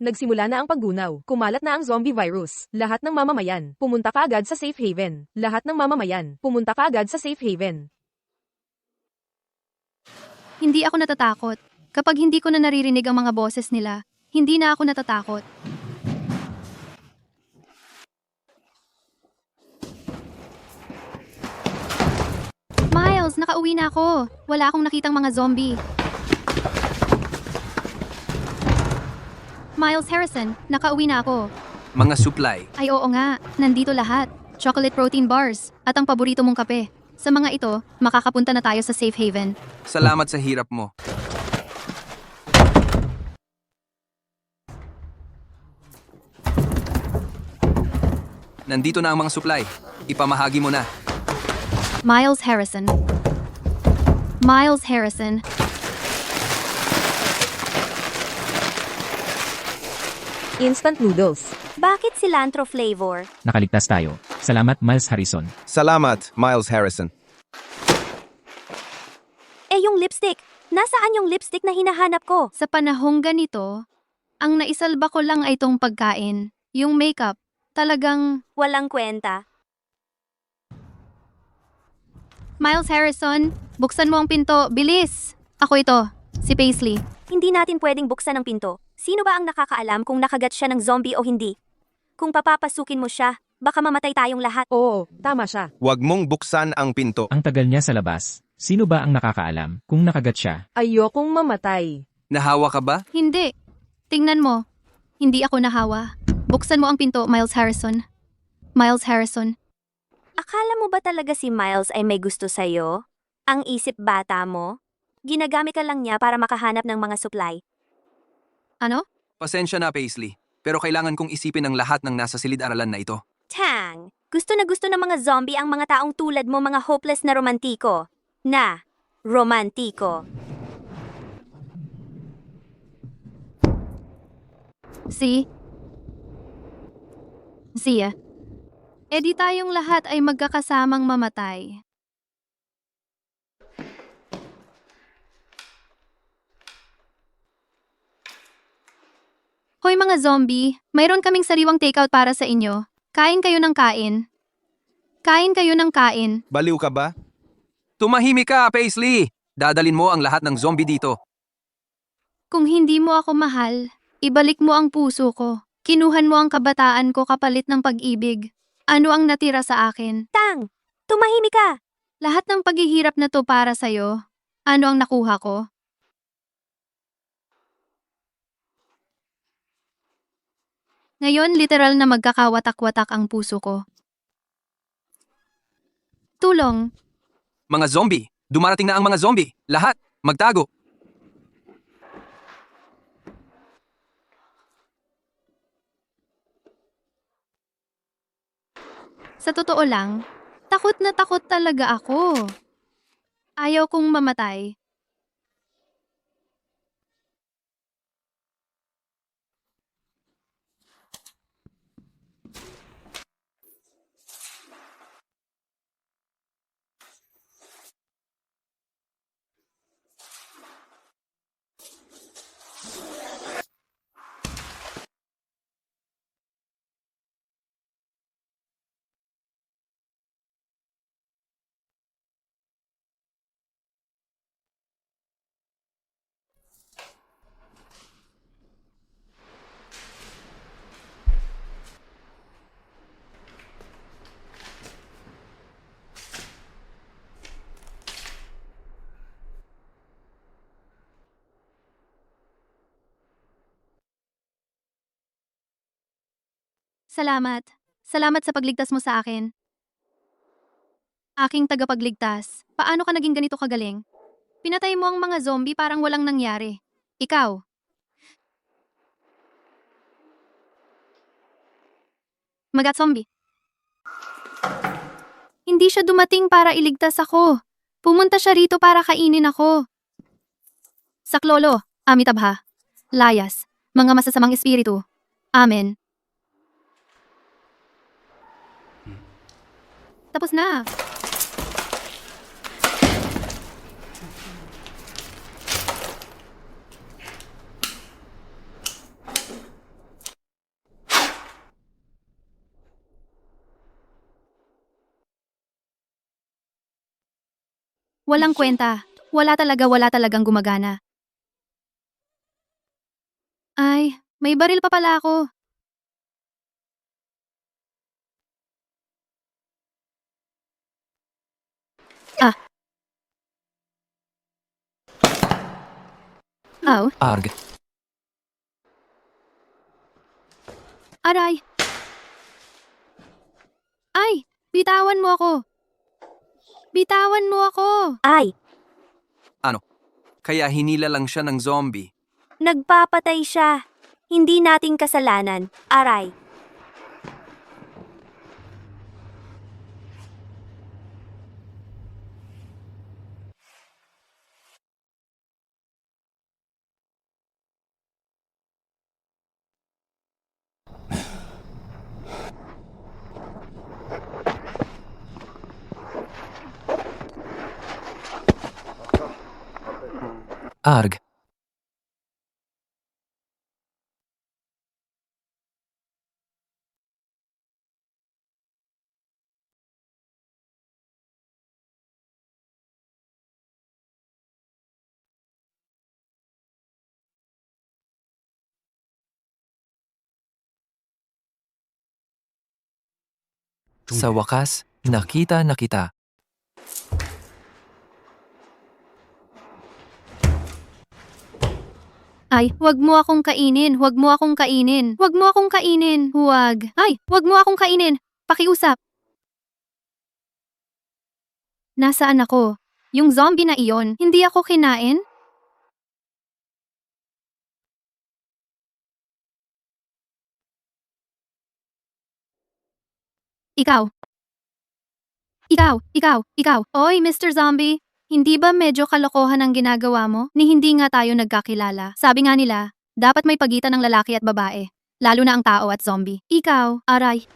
Nagsimula na ang paggunaw. Kumalat na ang zombie virus. Lahat ng mamamayan, pumunta kaagad sa safe haven. Lahat ng mamamayan, pumunta kaagad sa safe haven. Hindi ako natatakot. Kapag hindi ko na naririnig ang mga boses nila, hindi na ako natatakot. Miles, nakauwi na ako. Wala akong nakitang mga zombie. Miles Harrison, nakauwi na ako. Mga supply. Ay oo nga, nandito lahat. Chocolate protein bars at ang paborito mong kape. Sa mga ito, makakapunta na tayo sa safe haven. Salamat sa hirap mo. Nandito na ang mga supply. Ipamahagi mo na. Miles Harrison. Miles Harrison. Instant noodles. Bakit cilantro flavor? Nakaligtas tayo. Salamat, Miles Harrison. Salamat, Miles Harrison. Yung lipstick. Nasaan yung lipstick na hinahanap ko? Sa panahong ganito, ang naisalba ko lang ay itong pagkain. Yung makeup, talagang... Walang kwenta. Miles Harrison, buksan mo ang pinto, bilis! Ako ito, si Paisley. Hindi natin pwedeng buksan ang pinto. Sino ba ang nakakaalam kung nakagat siya ng zombie o hindi? Kung papapasukin mo siya, baka mamatay tayong lahat. Oo, tama siya. Huwag mong buksan ang pinto. Ang tagal niya sa labas. Sino ba ang nakakaalam kung nakagat siya? Ayokong mamatay. Nahawa ka ba? Hindi. Tingnan mo. Hindi ako nahawa. Buksan mo ang pinto, Miles Harrison. Miles Harrison. Akala mo ba talaga si Miles ay may gusto sa'yo? Ang isip bata mo? Ginagamit ka lang niya para makahanap ng mga supply. Ano? Pasensya na, Paisley. Pero kailangan kong isipin ang lahat ng nasa silid-aralan na ito. Tang! Gusto na gusto ng mga zombie ang mga taong tulad mo, mga hopeless na romantiko. Romantiko. See? Zia. E di tayong lahat ay magkakasamang mamatay. Hoy mga zombie, mayroon kaming sariwang takeout para sa inyo. Kain kayo ng kain. Kain kayo ng kain. Baliw ka ba? Tumahimik ka, Paisley! Dadalin mo ang lahat ng zombie dito. Kung hindi mo ako mahal, ibalik mo ang puso ko. Kinuhan mo ang kabataan ko kapalit ng pag-ibig. Ano ang natira sa akin? Tang! Tumahimik ka! Lahat ng paghihirap na to para sa'yo. Ano ang nakuha ko? Ngayon, literal na magkakawatak-watak ang puso ko. Tulong. Mga zombie! Dumarating na ang mga zombie! Lahat! Magtago! Sa totoo lang, takot na takot talaga ako. Ayaw kong mamatay. Salamat. Salamat sa pagligtas mo sa akin. Aking tagapagligtas, paano ka naging ganito kagaling? Pinatay mo ang mga zombie parang walang nangyari. Ikaw. Magat-zombie. Hindi siya dumating para iligtas ako. Pumunta siya rito para kainin ako. Saklolo, Amitabha. Layas, mga masasamang espiritu. Amen. Tapos na. Walang kwenta. Wala talagang gumagana. Ay, may baril pa pala ako. Ah. Aw, Arg. aray. Ay, bitawan mo ako. Bitawan mo ako. Ay, Kaya hinila lang siya ng zombie. nagpapatay siya. Hindi nating kasalanan. Aray. Arg. Sa wakas, nakita na kita. Ay, wag mo akong kainin. Wag mo akong kainin. Wag mo akong kainin. Huwag. Ay, wag mo akong kainin. Pakiusap. Nasaan ako? Yung zombie na iyon, hindi ako kinain? Ikaw. Ikaw. Oy, Mr. Zombie. Hindi ba medyo kalokohan ang ginagawa mo? Ni hindi nga tayo nagkakilala. Sabi nga nila, dapat may pagitan ng lalaki at babae. Lalo na ang tao at zombie. Ikaw, aray.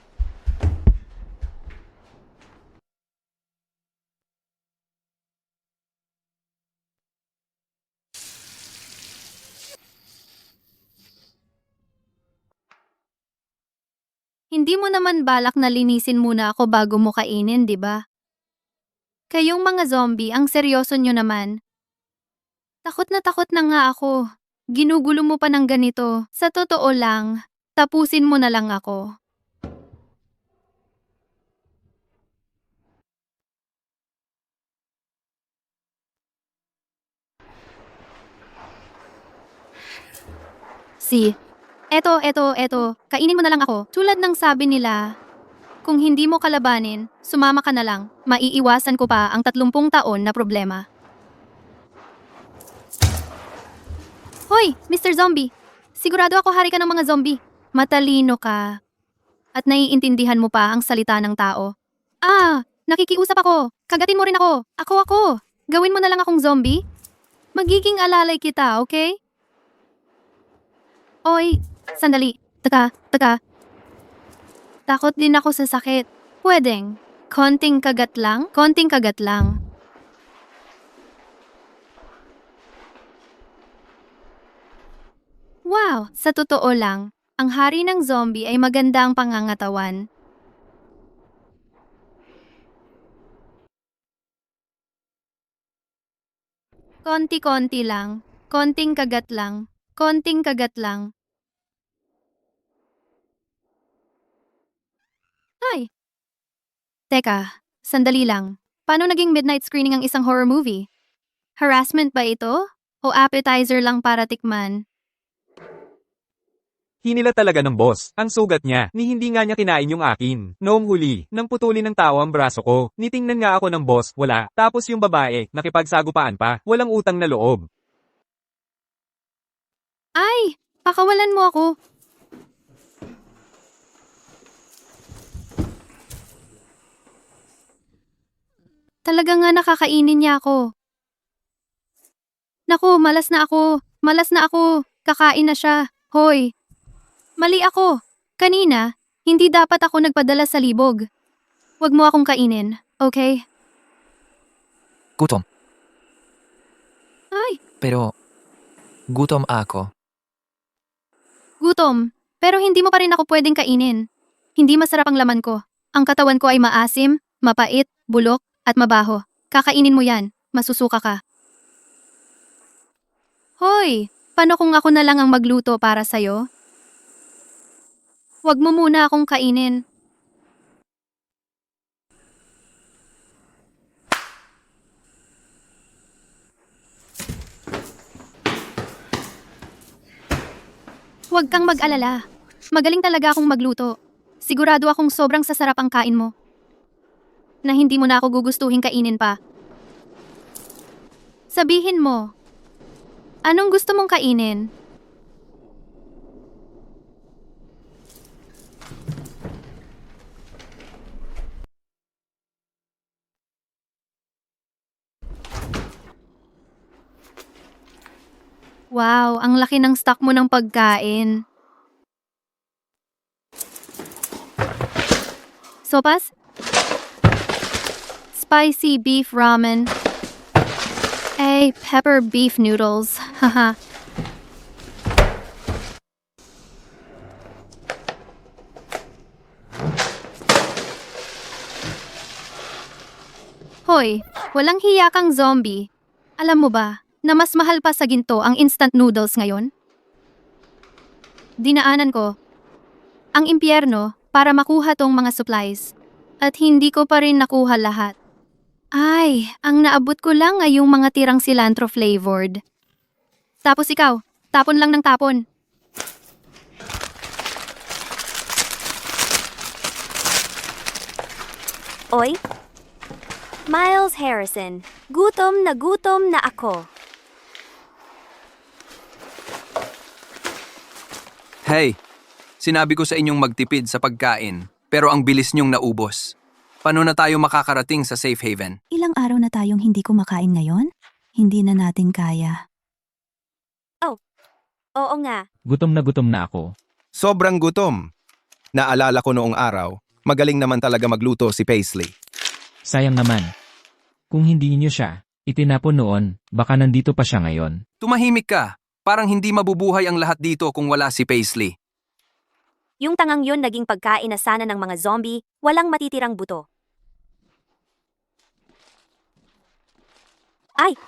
Hindi mo naman balak na linisin muna ako bago mo kainin, di ba? Kayong mga zombie, ang seryoso nyo naman. Takot na nga ako. Ginugulo mo pa ng ganito. Sa totoo lang, tapusin mo na lang ako. Eto. Kainin mo na lang ako. Tulad ng sabi nila, kung hindi mo kalabanin, sumama ka na lang. Maiiwasan ko pa ang 30 taon na problema. Hoy, Mr. Zombie! Sigurado ako hari ka ng mga zombie. Matalino ka. At naiintindihan mo pa ang salita ng tao. Ah, nakikiusap ako. Kagatin mo rin ako. Ako. Gawin mo na lang akong zombie. Magiging alalay kita, okay? Oy, sandali. Taka. Takot din ako sa sakit. Pwedeng. Konting kagat lang. Wow, sa totoo lang, ang hari ng zombie ay maganda ang pangangatawan. Konti-konti lang. Konting kagat lang. Ay! Teka, sandali lang. Paano naging midnight screening ang isang horror movie? Harassment ba ito? O appetizer lang para tikman? Hinila talaga ng boss. Ang sugat niya, ni hindi nga niya kinain yung akin. Noong huli, nang putulin ng tao ang braso ko, nitingnan nga ako ng boss, wala. Tapos yung babae, nakipagsagupaan pa, walang utang na loob. Ay! Pakawalan mo ako! Talaga nga nakakainin niya ako. Naku, malas na ako. Kakain na siya. Hoy! Mali ako. Kanina, hindi dapat ako nagpadala sa libog. Huwag mo akong kainin, okay? Gutom. Ay, Pero, gutom ako. gutom. Pero hindi mo pa rin ako pwedeng kainin. Hindi masarap ang laman ko. Ang katawan ko ay maasim, mapait, bulok, at mabaho. Kakainin mo yan. masusuka ka. Hoy, paano kung ako na lang ang magluto para sa'yo? Huwag mo muna akong kainin. Huwag kang mag-alala. Magaling talaga akong magluto. Sigurado akong sobrang sasarap ang kain mo. Na hindi mo na ako gugustuhin kainin pa. Sabihin mo, anong gusto mong kainin? Wow, ang laki ng stock mo ng pagkain. Sopas? Spicy beef ramen. Pepper beef noodles. Haha. Hoy, walang hiya kang zombie. Alam mo ba, na mas mahal pa sa ginto ang instant noodles ngayon? Dinaanan ko ang impyerno para makuha tong mga supplies. At hindi ko pa rin nakuha lahat. Ay, ang naabot ko lang ay yung mga tirang cilantro flavored. Tapos ikaw, tapon lang ng tapon. Oy? Miles Harrison, gutom na ako. Hey, sinabi ko sa inyong magtipid sa pagkain, pero ang bilis niyong naubos. Paano na tayo makakarating sa safe haven? Ilang araw na tayong hindi kumakain ngayon? Hindi na natin kaya. Oo nga. Gutom na ako. Sobrang gutom. Naalala ko noong araw, magaling naman talaga magluto si Paisley. Sayang naman. Kung hindi niyo siya itinapon noon, baka nandito pa siya ngayon. Tumahimik ka. Parang hindi mabubuhay ang lahat dito kung wala si Paisley. Yung tangang yun naging pagkain na sana ng mga zombie, walang matitirang buto. Ay!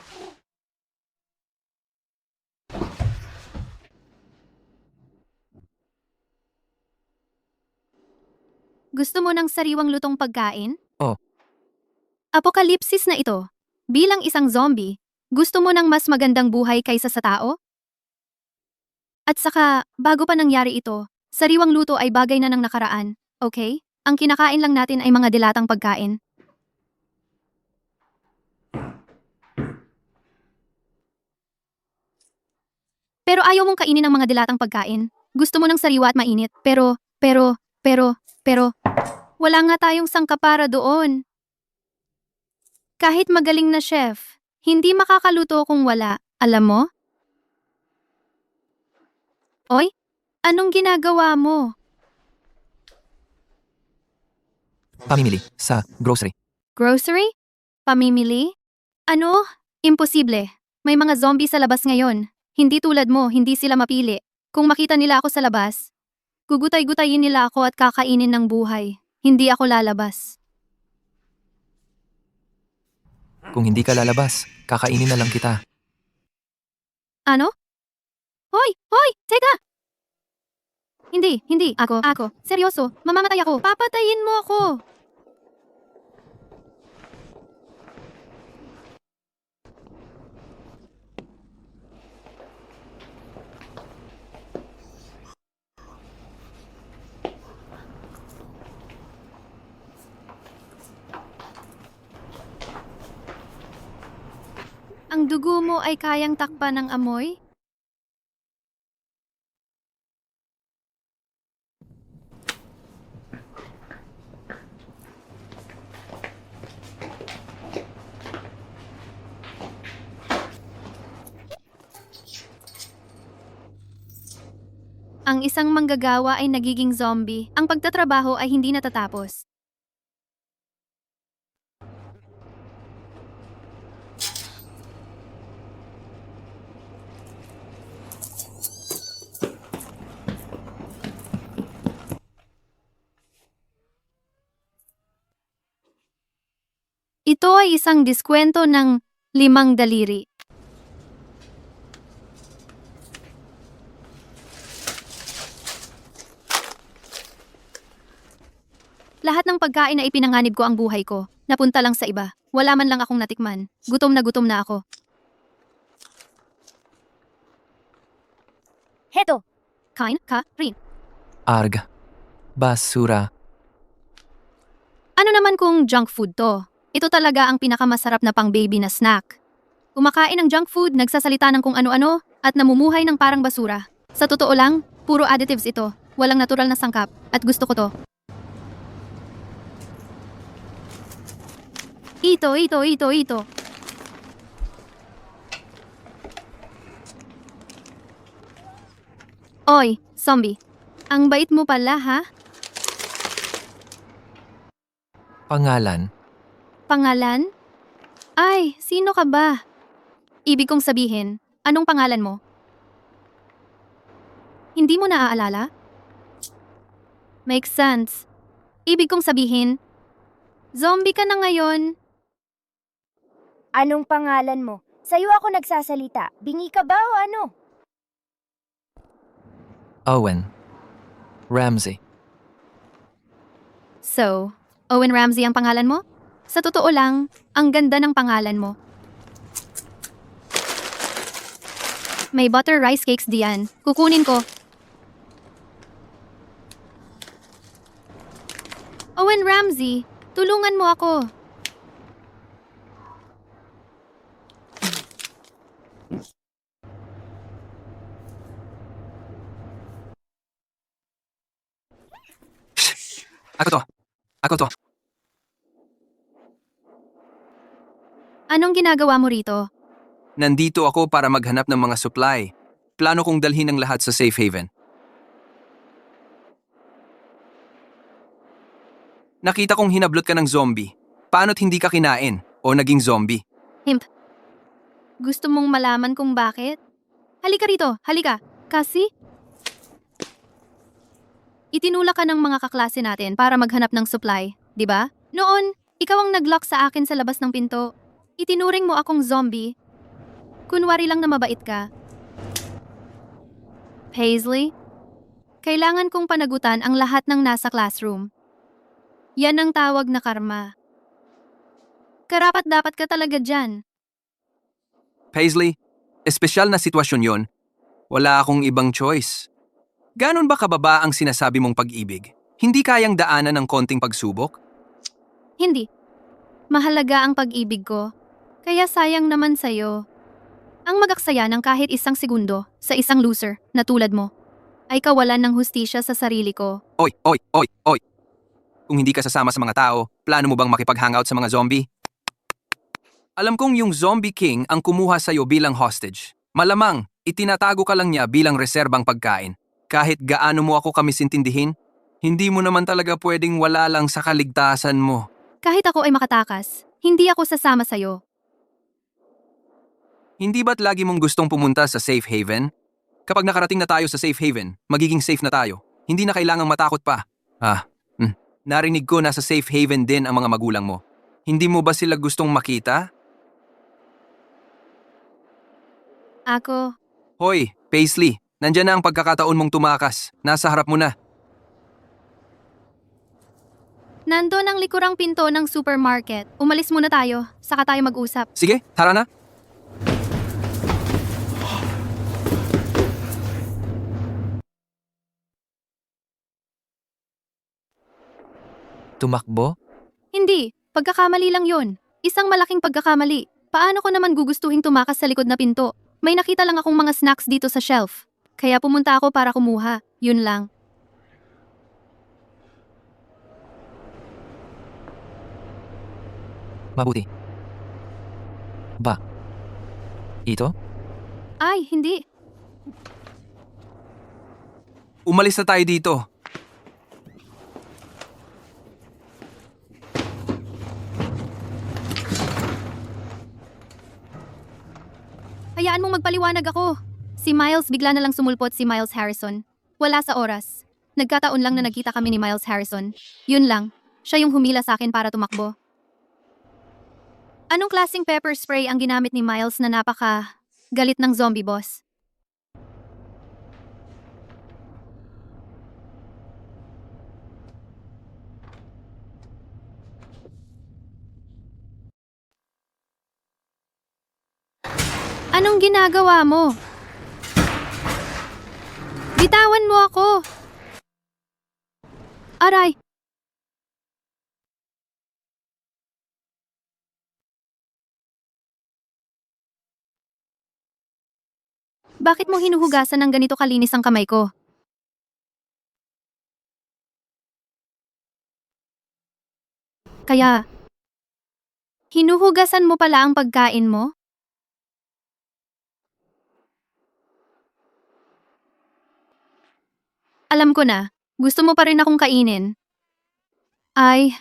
Gusto mo ng sariwang lutong pagkain? Oh. Apokalipsis na ito. Bilang isang zombie, gusto mo ng mas magandang buhay kaysa sa tao? At saka, bago pa nangyari ito, sariwang luto ay bagay na ng nakaraan, okay? Ang kinakain lang natin ay mga dilatang pagkain. Pero ayaw mong kainin ng mga dilatang pagkain. Gusto mo ng sariwa at mainit. Pero, wala nga tayong sangka para doon. Kahit magaling na chef, hindi makakaluto kung wala, alam mo? Oy, anong ginagawa mo? Pamimili sa grocery. Grocery? Pamimili? Ano? Imposible. May mga zombie sa labas ngayon. Hindi tulad mo, hindi sila mapili. Kung makita nila ako sa labas, gugutay-gutayin nila ako at kakainin ng buhay. Hindi ako lalabas. Kung hindi ka lalabas, kakainin na lang kita. Ano? Hoy! Teka! Hindi. Ako. Seryoso, mamamatay ako. Papatayin mo ako. Ang dugo mo ay kayang takpan ng amoy? Ang isang manggagawa ay nagiging zombie. Ang pagtatrabaho ay hindi natatapos. Ito ay isang diskwento ng 5 daliri. Lahat ng pagkain na ipinanganib ko ang buhay ko. Napunta lang sa iba. Wala man lang akong natikman. Gutom na ako. Heto, Kain ka rin. Arg. Basura. Ano naman kung junk food to? Ito talaga ang pinakamasarap na pang-baby na snack. Kumakain ng junk food, nagsasalita ng kung ano-ano, at namumuhay ng parang basura. Sa totoo lang, puro additives ito. Walang natural na sangkap, at gusto ko to. Ito. Oy, zombie. Ang bait mo pala, ha? Pangalan? Pangalan? Ay, sino ka ba? Ibig kong sabihin, anong pangalan mo? Hindi mo naaalala? Makes sense. Ibig kong sabihin, zombie ka na ngayon. Anong pangalan mo? Sa'yo ako nagsasalita. Bingi ka ba o ano? Owen. Ramsey. So, Owen Ramsey ang pangalan mo? Sa totoo lang, ang ganda ng pangalan mo. May butter rice cakes diyan. Kukunin ko. Owen Ramsey, tulungan mo ako. Ako to. Anong ginagawa mo rito? Nandito ako para maghanap ng mga supply. Plano kong dalhin ang lahat sa safe haven. Nakita kong hinablot ka ng zombie. Paano't hindi ka kinain o naging zombie? Gusto mong malaman kung bakit? Halika rito, halika. Kasi, itinulak ka ng mga kaklase natin para maghanap ng supply, di ba? Noon, ikaw ang nag-lock sa akin sa labas ng pinto. Itinuring mo akong zombie. Kunwari lang na mabait ka. Paisley, kailangan kong panagutan ang lahat ng nasa classroom. Yan ang tawag na karma. Karapat-dapat ka talaga dyan. Paisley, espesyal na sitwasyon yon. Wala akong ibang choice. Ganon ba kababa ang sinasabi mong pag-ibig? Hindi kayang daanan ng konting pagsubok? Hindi. Mahalaga ang pag-ibig ko. Kaya sayang naman sa'yo. Ang magaksaya ng kahit isang segundo sa isang loser na tulad mo ay kawalan ng hustisya sa sarili ko. Oy! Kung hindi ka sasama sa mga tao, plano mo bang makipag-hangout sa mga zombie? Alam kong yung zombie king ang kumuha sa'yo bilang hostage. Malamang, itinatago ka lang niya bilang reserbang pagkain. Kahit gaano mo ako kamisintindihin, hindi mo naman talaga pwedeng wala lang sa kaligtasan mo. Kahit ako ay makatakas, hindi ako sasama sa'yo. Hindi ba't lagi mong gustong pumunta sa safe haven? Kapag nakarating na tayo sa safe haven, magiging safe na tayo. Hindi na kailangang matakot pa. Narinig ko na sa safe haven din ang mga magulang mo. Hindi mo ba sila gustong makita? Ako, Hoy, Paisley, nandyan na ang pagkakataon mong tumakas. Nasa harap mo na. nandun ang likurang pinto ng supermarket. Umalis muna tayo, saka tayo mag-usap. Sige, tara na. Tumakbo? Hindi, pagkakamali lang yon. Isang malaking pagkakamali. Paano ko naman gugustuhin tumakas sa likod na pinto? May nakita lang akong mga snacks dito sa shelf. Kaya pumunta ako para kumuha. Yun lang. Mabuti. Ba? Ito? Ay, hindi. Umalis na tayo dito. Hayaan mong magpaliwanag ako. Si Miles bigla na lang sumulpot si Miles Harrison. Wala sa oras. Nagkataon lang na nagkita kami ni Miles Harrison. Yun lang. Siya yung humila sa akin para tumakbo. Anong klaseng pepper spray ang ginamit ni Miles na napaka galit ng zombie boss? Anong ginagawa mo? Bitawan mo ako! Aray! Bakit mo hinuhugasan ng ganito kalinis ang kamay ko? Kaya, hinuhugasan mo pala ang pagkain mo? Alam ko na, gusto mo pa rin akong kainin. Ay,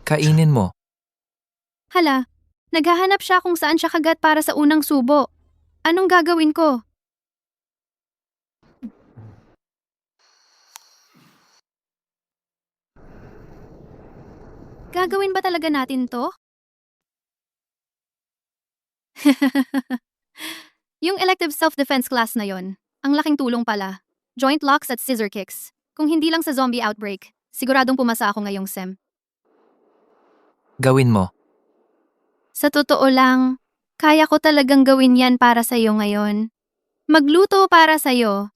Kainin mo. hala, naghahanap siya kung saan siya kagat para sa unang subo. Anong gagawin ko? Gagawin ba talaga natin to? Yung elective self-defense class na yon, ang laking tulong pala. Joint locks at scissor kicks. Kung hindi lang sa zombie outbreak, siguradong pumasa ako ngayong SEM. Gawin mo. Sa totoo lang, kaya ko talagang gawin yan para sa'yo ngayon. Magluto para sa'yo.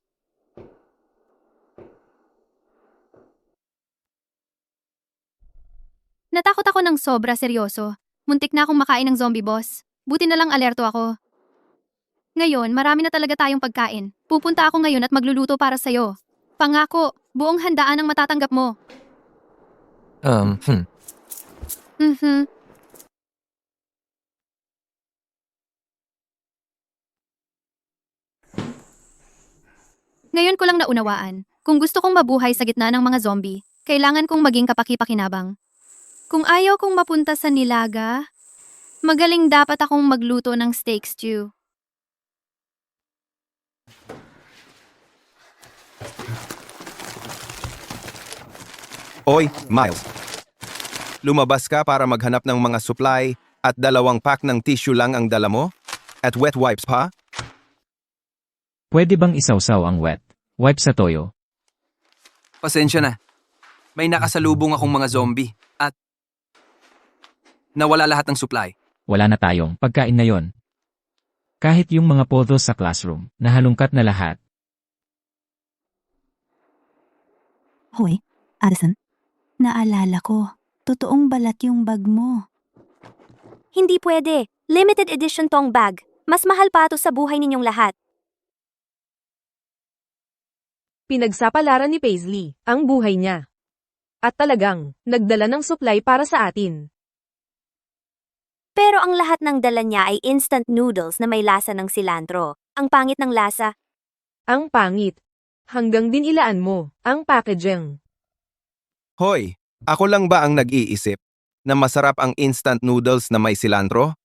Natakot ako ng sobra seryoso. Muntik na akong makain ng zombie boss. Buti na lang alerto ako. Ngayon, marami na talaga tayong pagkain. Pupunta ako ngayon at magluluto para sa'yo. Pangako, buong handaan ang matatanggap mo. Mhm. Ngayon ko lang naunawaan, kung gusto kong mabuhay sa gitna ng mga zombie, kailangan kong maging kapaki-pakinabang. Kung ayaw kong mapunta sa nilaga, magaling dapat akong magluto ng steak stew. Oy, Miles. Lumabas ka para maghanap ng mga supply at 2 pack ng tissue lang ang dala mo? At wet wipes pa? Pwede bang isawsaw ang wet wipe sa toyo? Pasensya na. May nakasalubong akong mga zombie at nawala lahat ng supply. Wala na tayong pagkain ngayon. Kahit yung mga photos sa classroom, nahalungkat na lahat. Hoy, Addison. Naalala ko. Totoong balat yung bag mo. Hindi pwede. Limited edition tong bag. Mas mahal pa ito sa buhay ninyong lahat. Pinagsapalaran ni Paisley ang buhay niya. At talagang, nagdala ng supply para sa atin. Pero ang lahat ng dala niya ay instant noodles na may lasa ng cilantro. Ang pangit ng lasa. Ang pangit. Hanggang din ilaan mo ang packaging. Hoy, ako lang ba ang nag-iisip na masarap ang instant noodles na may cilantro?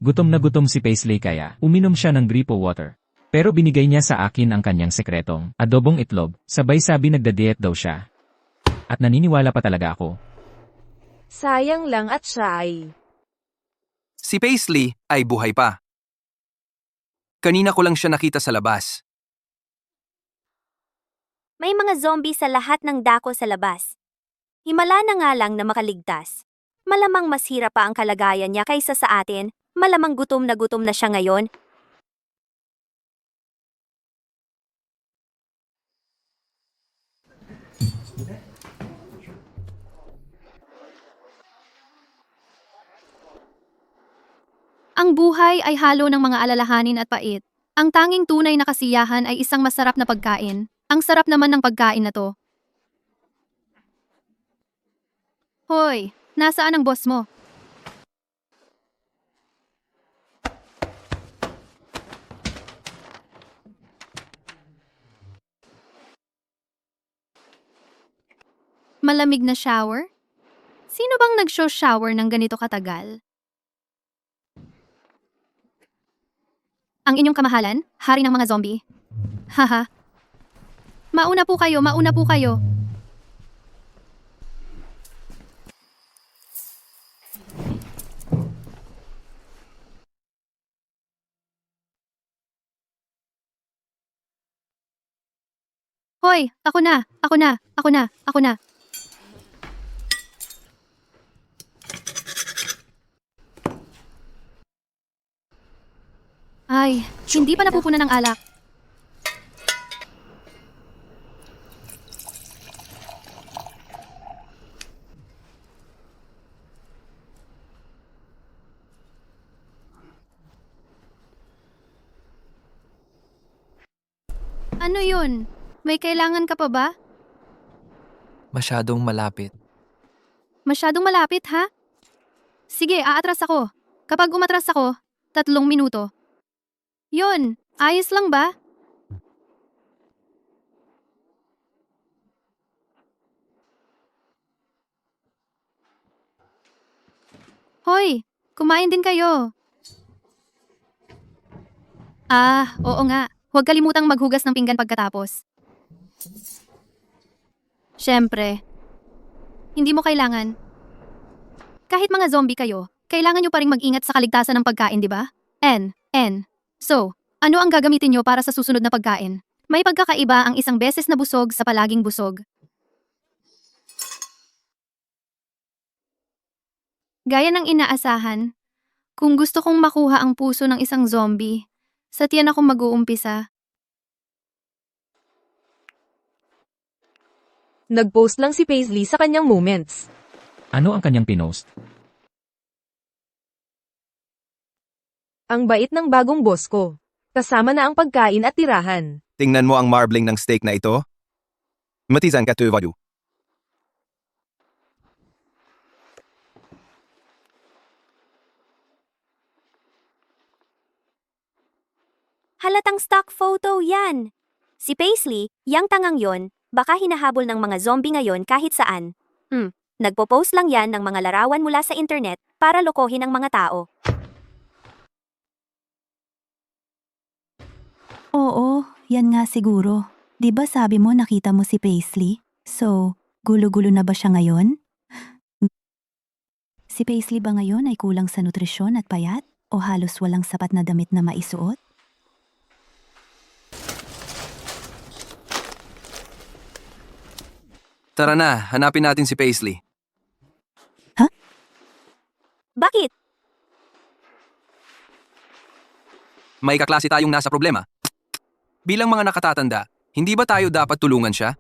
Gutom na gutom si Paisley kaya uminom siya ng gripo water. Pero binigay niya sa akin ang kanyang sekretong adobong itlog, sabay sabi nagda-diet daw siya. At naniniwala pa talaga ako. Sayang lang at siya ay... Si Paisley ay buhay pa. Kanina ko lang siya nakita sa labas. May mga zombie sa lahat ng dako sa labas. Himala na nga lang na makaligtas. Malamang mas hirap pa ang kalagayan niya kaysa sa atin. Malamang gutom na siya ngayon. Ang buhay ay halo ng mga alalahanin at pait. Ang tanging tunay na kasiyahan ay isang masarap na pagkain. Ang sarap naman ng pagkain na to. Hoy, nasaan ang boss mo? Malamig na shower? Sino bang nag-shower ng ganito katagal? Ang inyong kamahalan, hari ng mga zombie. Haha. Mauna po kayo, mauna po kayo. Hoy, ako na, ako na, ako na, ako na. Ay, hindi pa napupunan ng alak. Ano yun? May kailangan ka pa ba? Masyadong malapit. Masyadong malapit, ha? Sige, aatras ako. Kapag umatras ako, 3 minuto. Yun, ayos lang ba? Hoy, kumain din kayo. Ah, oo nga. Huwag kalimutang maghugas ng pinggan pagkatapos. Siyempre, hindi mo kailangan. Kahit mga zombie kayo, kailangan nyo pa rin mag-ingat sa kaligtasan ng pagkain, di ba? So, ano ang gagamitin nyo para sa susunod na pagkain? May pagkakaiba ang isang beses na busog sa palaging busog. Gaya ng inaasahan, kung gusto kong makuha ang puso ng isang zombie, sa tiyan ako mag-uumpisa. Nag-post lang si Paisley sa kanyang moments. Ano ang kanyang pinost? Ang bait ng bagong boss ko. Kasama na ang pagkain at tirahan. Tingnan mo ang marbling ng steak na ito. Matizan ka tuvadu. Halatang stock photo yan. Si Paisley, yang tangang yon, baka hinahabol ng mga zombie ngayon kahit saan. Nagpo-post lang yan ng mga larawan mula sa internet para lokohin ang mga tao. Oo, yan nga siguro. 'Di ba sabi mo nakita mo si Paisley? So, gulo-gulo na ba siya ngayon? Si Paisley ba ngayon ay kulang sa nutrisyon at payat? O halos walang sapat na damit na maisuot? Tara na, hanapin natin si Paisley. Bakit? May kaklase tayong nasa problema. Bilang mga nakatatanda, hindi ba tayo dapat tulungan siya?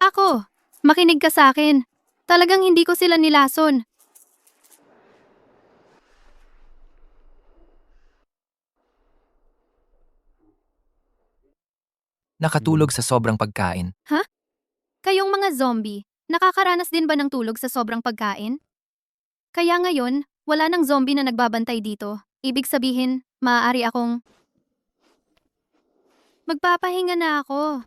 Ako, makinig ka sa akin. Talagang hindi ko sila nilason. Nakatulog sa sobrang pagkain. Kayong mga zombie, nakakaranas din ba ng tulog sa sobrang pagkain? Kaya ngayon, wala nang zombie na nagbabantay dito. Ibig sabihin, maaari akong... Magpapahinga na ako.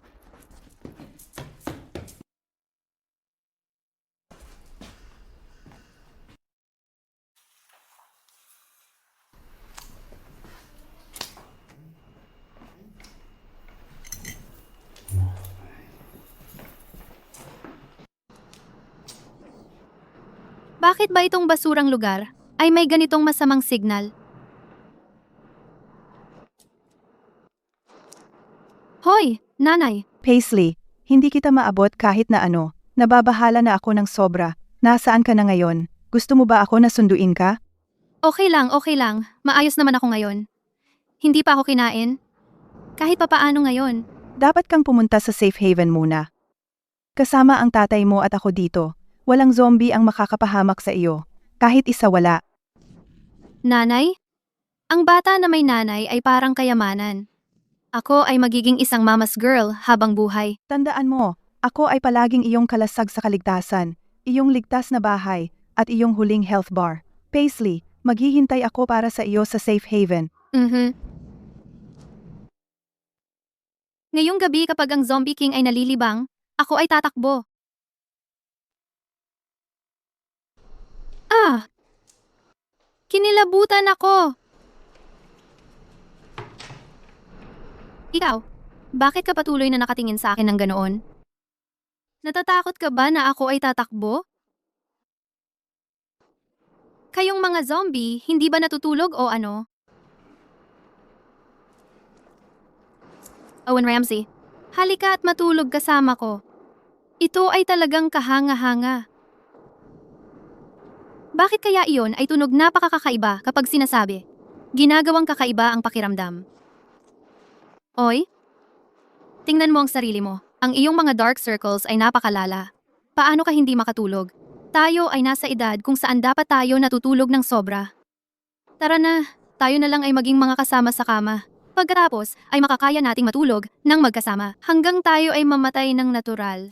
Bakit ba itong basurang lugar ay may ganitong masamang signal? Hoy, nanay! Paisley, hindi kita maabot kahit na ano. Nababahala na ako ng sobra. Nasaan ka na ngayon? Gusto mo ba ako na sunduin ka? Okay lang, okay lang. Maayos naman ako ngayon. Hindi pa ako kinain. Kahit papaano ngayon. Dapat kang pumunta sa safe haven muna. Kasama ang tatay mo at ako dito. Walang zombie ang makakapahamak sa iyo. Kahit isa wala. Nanay? Ang bata na may nanay ay parang kayamanan. Ako ay magiging isang mama's girl habang buhay. Tandaan mo, ako ay palaging iyong kalasag sa kaligtasan, iyong ligtas na bahay, at iyong huling health bar. Paisley, maghihintay ako para sa iyo sa safe haven. Ngayong gabi kapag ang Zombie King ay nalilibang, ako ay tatakbo. Kinilabutan ako. Ikaw, bakit ka patuloy na nakatingin sa akin ng ganoon? Natatakot ka ba na ako ay tatakbo? Kayong mga zombie, hindi ba natutulog o ano? Owen Ramsey, halika at matulog kasama ko. Ito ay talagang kahanga-hanga. Bakit kaya iyon ay tunog napakakakaiba kapag sinasabi? Ginagawang kakaiba ang pakiramdam. Oy, tingnan mo ang sarili mo. Ang iyong mga dark circles ay napakalala. Paano ka hindi makatulog? Tayo ay nasa edad kung saan dapat tayo natutulog ng sobra. Tara na, tayo na lang ay maging mga kasama sa kama. Pagkatapos ay makakaya nating matulog ng magkasama hanggang tayo ay mamatay ng natural.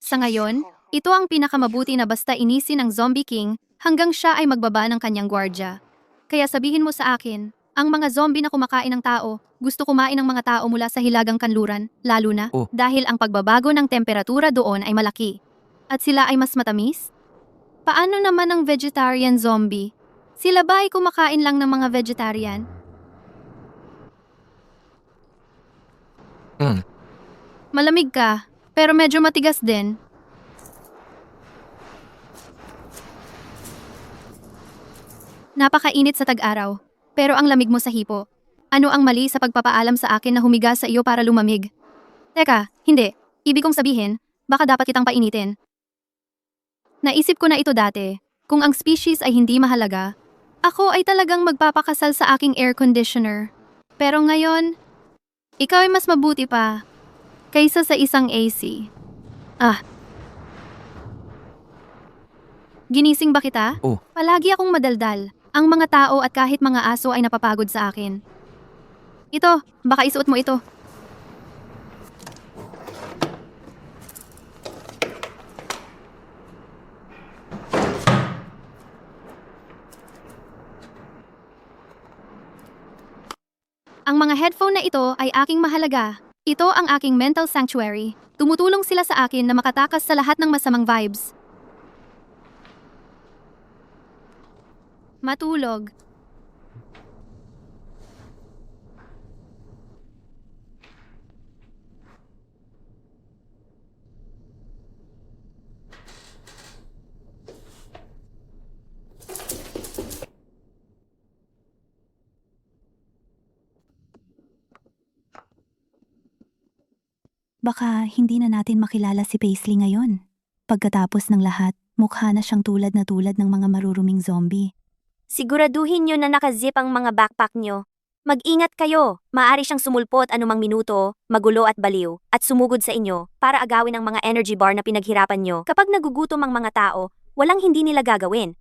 Sa ngayon, ito ang pinakamabuti na basta inisin ng Zombie King hanggang siya ay magbaba ng kanyang gwardya. Kaya sabihin mo sa akin, ang mga zombie na kumakain ng tao, gusto kumain ng mga tao mula sa hilagang kanluran, lalo na dahil ang pagbabago ng temperatura doon ay malaki. At sila ay mas matamis? Paano naman ang vegetarian zombie? Sila ba ay kumakain lang ng mga vegetarian? Malamig ka, pero medyo matigas din. Napakainit sa tag-araw, pero ang lamig mo sa hipo. Ano ang mali sa pagpapaalam sa akin na humiga sa iyo para lumamig? Teka, hindi. Ibig kong sabihin, baka dapat kitang painitin. Naisip ko na ito dati. Kung ang species ay hindi mahalaga, ako ay talagang magpapakasal sa aking air conditioner. Pero ngayon, ikaw ay mas mabuti pa kaysa sa isang AC. Ginising ba kita? Palagi akong madaldal. Ang mga tao at kahit mga aso ay napapagod sa akin. Ito, baka isuot mo ito. Ang mga headphone na ito ay aking mahalaga. Ito ang aking mental sanctuary. Tumutulong sila sa akin na makatakas sa lahat ng masamang vibes. Matulog. Baka hindi na natin makilala si Paisley ngayon. Pagkatapos ng lahat, mukha na siyang tulad ng mga maruruming zombie. Siguraduhin nyo na nakazip ang mga backpack nyo. Mag-ingat kayo. Maaari siyang sumulpot anumang minuto, magulo at baliw, at sumugod sa inyo para agawin ang mga energy bar na pinaghirapan nyo. Kapag nagugutom ang mga tao, walang hindi nila gagawin.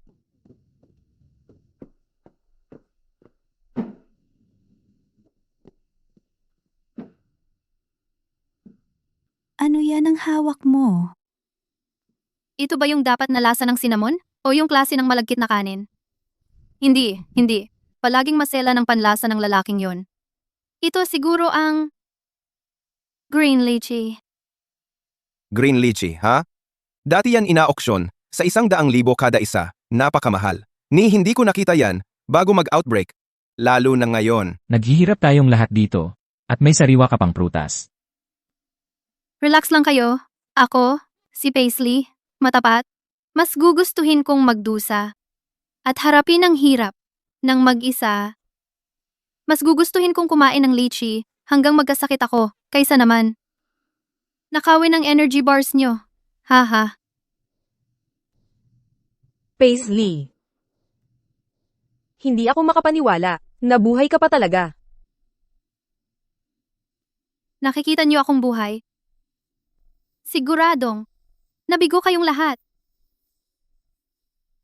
Ano yan ang hawak mo? Ito ba yung dapat na lasa ng cinnamon? O yung klase ng malagkit na kanin? Hindi. Palaging masela ng panlasa ng lalaking yon. Ito siguro ang green lychee. Green lychee, ha? Dati yan ina-auction sa 100,000 kada isa. Napakamahal. Hindi ko nakita yan bago mag-outbreak. Lalo na ngayon. Naghihirap tayong lahat dito. At may sariwa ka pang prutas. Relax lang kayo. Ako, si Paisley, matapat. Mas gugustuhin kong magdusa. At harapin ang hirap ng mag-isa. Mas gugustuhin kong kumain ng lychee hanggang magkasakit ako kaysa naman nakawin ang energy bars nyo. Haha. Paisley. Hindi ako makapaniwala. Nabuhay ka pa talaga. Nakikita niyo akong buhay? Siguradong. Nabigo kayong lahat.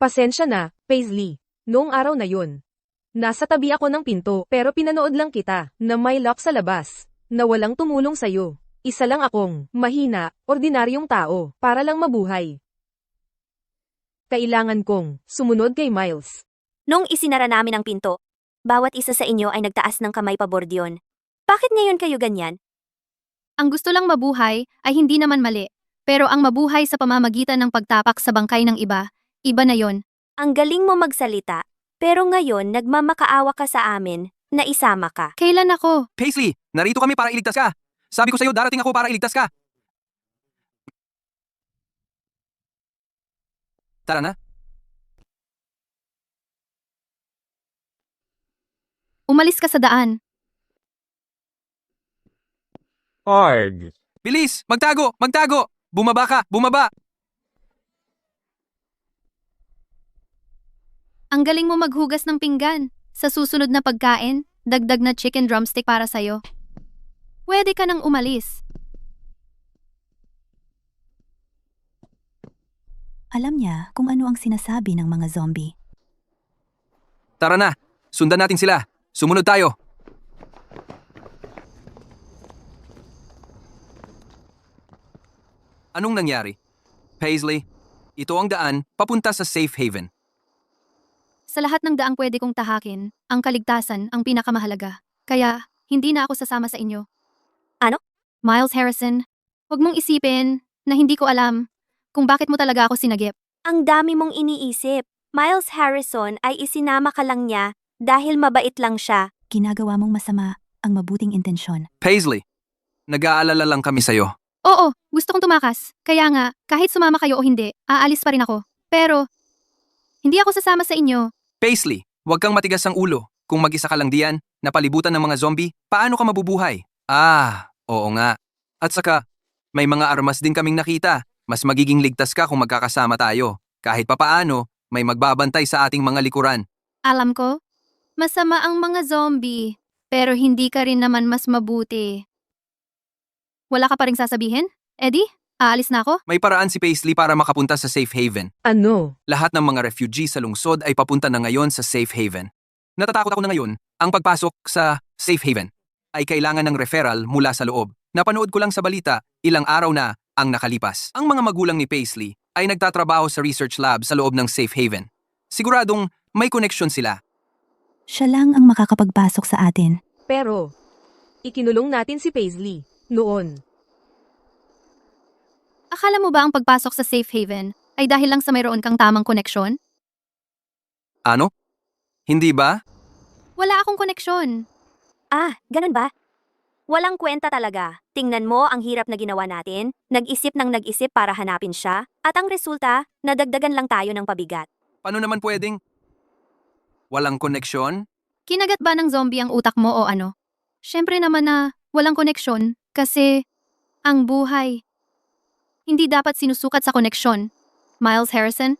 Pasensya na, Paisley. Noong araw na yun. Nasa tabi ako ng pinto, pero pinanood lang kita, na may lock sa labas, na walang tumulong sa'yo. Isa lang akong, mahina, ordinaryong tao, para lang mabuhay. Kailangan kong, sumunod kay Miles. Nung isinara namin ang pinto, bawat isa sa inyo ay nagtaas ng kamay pabor diyon. Bakit ngayon kayo ganyan? Ang gusto lang mabuhay ay hindi naman mali. Pero ang mabuhay sa pamamagitan ng pagtapak sa bangkay ng iba, iba na yon. Ang galing mo magsalita, pero ngayon nagmamakaawa ka sa amin na isama ka. Kailan ako? Paisley, narito kami para iligtas ka. Sabi ko sa'yo, darating ako para iligtas ka. Tara na. Umalis ka sa daan. Arg. Bilis! Magtago! Magtago! Bumaba ka! Bumaba! Ang galing mo maghugas ng pinggan. Sa susunod na pagkain, dagdag na chicken drumstick para sa'yo. Pwede ka nang umalis. Alam niya kung ano ang sinasabi ng mga zombie. Tara na! Sundan natin sila! Sumunod tayo! Anong nangyari? Paisley, ito ang daan papunta sa safe haven. Sa lahat ng daang pwede kong tahakin, ang kaligtasan ang pinakamahalaga. Kaya, hindi na ako sasama sa inyo. Ano? Miles Harrison, huwag mong isipin na hindi ko alam kung bakit mo talaga ako sinagip. Ang dami mong iniisip. Miles Harrison ay isinama ka lang niya dahil mabait lang siya. Ginagawa mong masama ang mabuting intensyon. Paisley, nag-aalala lang kami sa'yo. Oo, gusto kong tumakas. Kaya nga, kahit sumama kayo o hindi, aalis pa rin ako. Pero, hindi ako sasama sa inyo. Paisley, huwag kang matigas ang ulo. Kung mag-isa ka lang diyan, napalibutan ng mga zombie, paano ka mabubuhay? Oo nga. At saka, may mga armas din kaming nakita. Mas magiging ligtas ka kung magkakasama tayo. Kahit papaano, may magbabantay sa ating mga likuran. Alam ko, masama ang mga zombie, pero hindi ka rin naman mas mabuti. Wala ka pa ring sasabihin? Eddie, aalis na ako? May paraan si Paisley para makapunta sa safe haven. Ano? Lahat ng mga refugee sa lungsod ay papunta na ngayon sa safe haven. Natatakot ako na ngayon, ang pagpasok sa safe haven ay kailangan ng referral mula sa loob. Napanood ko lang sa balita, ilang araw na ang nakalipas. Ang mga magulang ni Paisley ay nagtatrabaho sa research lab sa loob ng safe haven. Siguradong may koneksyon sila. Siya lang ang makakapagpasok sa atin. Pero, ikinulong natin si Paisley. Noon. Akala mo ba ang pagpasok sa safe haven ay dahil lang sa mayroon kang tamang koneksyon? Ano? Hindi ba? Wala akong koneksyon. Ganun ba? Walang kwenta talaga. Tingnan mo ang hirap na ginawa natin, nag-isip ng nag-isip para hanapin siya, at ang resulta, nadagdagan lang tayo ng pabigat. Paano naman pwedeng? Walang koneksyon? Kinagat ba ng zombie ang utak mo o ano? Siyempre naman na walang koneksyon kasi ang buhay hindi dapat sinusukat sa koneksyon. Miles Harrison,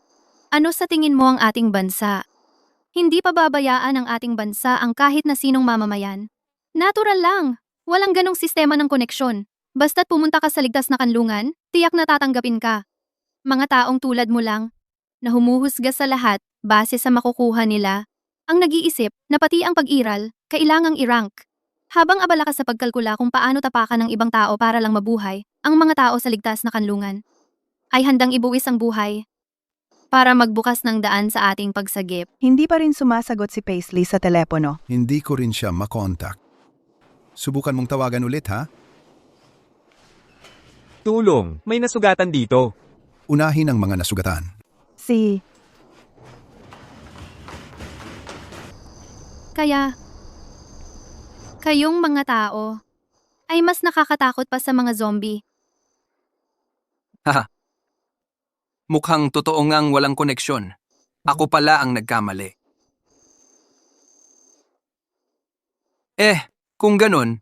ano sa tingin mo ang ating bansa? Hindi pa babayaan ng ating bansa ang kahit na sinong mamamayan. Natural lang. Walang ganong sistema ng koneksyon. Basta't pumunta ka sa ligtas na kanlungan, tiyak na tatanggapin ka. Mga taong tulad mo lang, na humuhusga sa lahat base sa makukuha nila, ang nag-iisip na pati ang pag-iral, kailangang i-rank. Habang abala ka sa pagkalkula kung paano tapakan ng ibang tao para lang mabuhay, ang mga tao sa ligtas na kanlungan ay handang ibuwis ang buhay para magbukas ng daan sa ating pagsagip. Hindi pa rin sumasagot si Paisley sa telepono. Hindi ko rin siya makontak. Subukan mong tawagan ulit, ha? Tulong, may nasugatan dito. Unahin ang mga nasugatan. Kaya, kayong mga tao ay mas nakakatakot pa sa mga zombie. Haha. Mukhang totoo ngang walang koneksyon. Ako pala ang nagkamali. Kung ganun,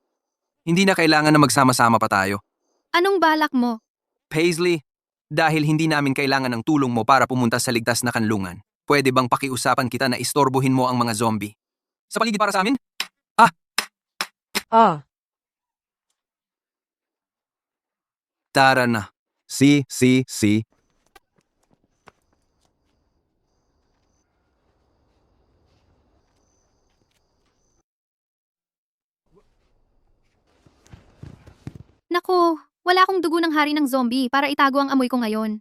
hindi na kailangan na magsama-sama pa tayo. Anong balak mo? Paisley, dahil hindi namin kailangan ng tulong mo para pumunta sa ligtas na kanlungan, pwede bang pakiusapan kita na istorbohin mo ang mga zombie? Sa paligid para sa amin? Tara na. Si. Naku, wala akong dugo ng hari ng zombie para itago ang amoy ko ngayon.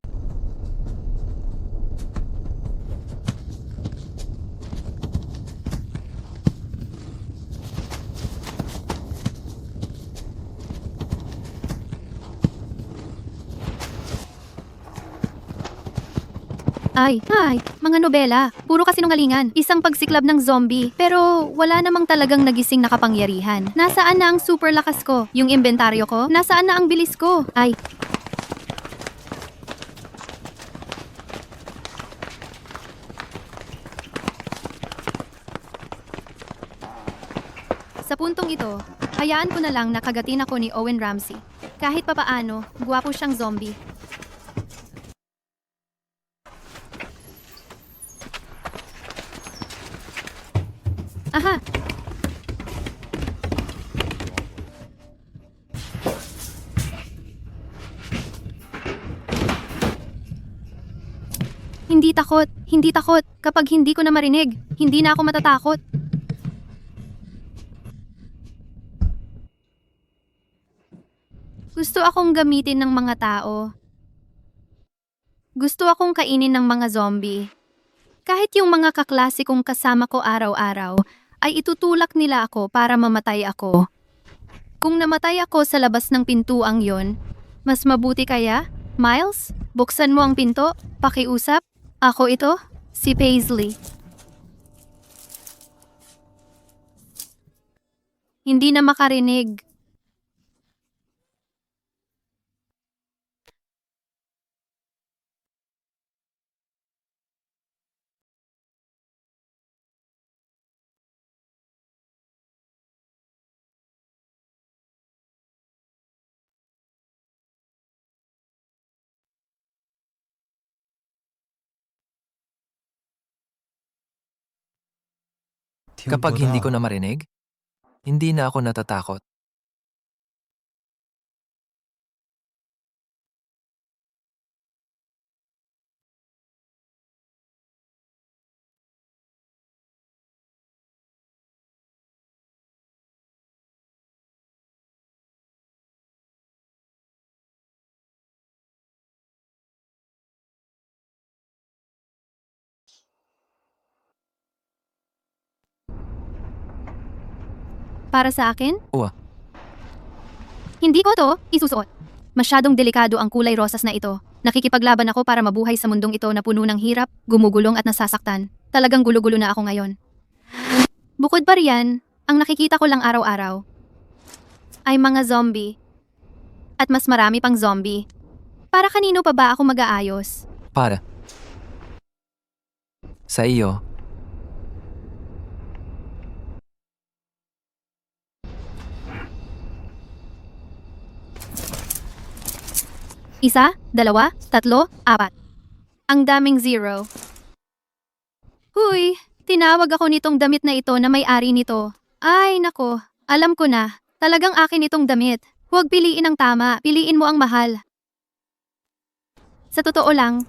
Ay, mga nobela. Puro kasinungalingan. Isang pagsiklab ng zombie. Pero wala namang talagang nagising na kapangyarihan. Nasaan na ang super lakas ko? Yung inventaryo ko? Nasaan na ang bilis ko? Ay, sa puntong ito, hayaan ko na lang na kagatin ako ni Owen Ramsey. Kahit papaano, gwapo siyang zombie. Aha! Hindi takot. Kapag hindi ko na marinig, hindi na ako matatakot. Gusto akong gamitin ng mga tao. Gusto akong kainin ng mga zombie. Kahit yung mga kaklase kong kasama ko araw-araw, ay itutulak nila ako para mamatay ako. Kung namatay ako sa labas ng pintuang yon, mas mabuti kaya? Miles, buksan mo ang pinto, pakiusap. Ako ito, si Paisley. Hindi na makarinig. Kapag hindi ko na marinig, hindi na ako natatakot. Para sa akin? Uwa. Hindi ko to isusuot. Masyadong delikado ang kulay rosas na ito. Nakikipaglaban ako para mabuhay sa mundong ito na puno ng hirap, gumugulong at nasasaktan. Talagang gulo-gulo na ako ngayon. Bukod pa riyan, ang nakikita ko lang araw-araw ay mga zombie. At mas marami pang zombie. Para kanino pa ba ako mag-aayos? Para. Sa iyo. Isa, dalawa, tatlo, apat. Ang daming zero. Huy, tinawag ako nitong damit na ito na may-ari nito. Ay, nako, alam ko na. Talagang akin itong damit. Huwag piliin ang tama, piliin mo ang mahal. Sa totoo lang,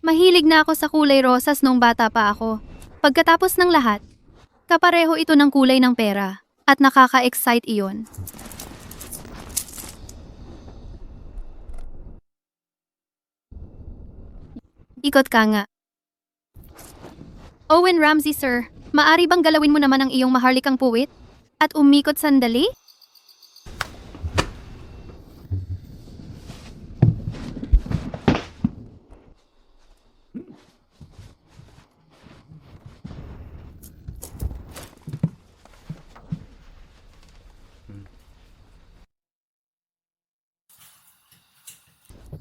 mahilig na ako sa kulay rosas noong bata pa ako. Pagkatapos ng lahat, kapareho ito ng kulay ng pera at nakaka-excite iyon. Ikot ka nga. Owen Ramsey, sir. Maari bang galawin mo naman ang iyong maharlikang puwit? At umikot sandali?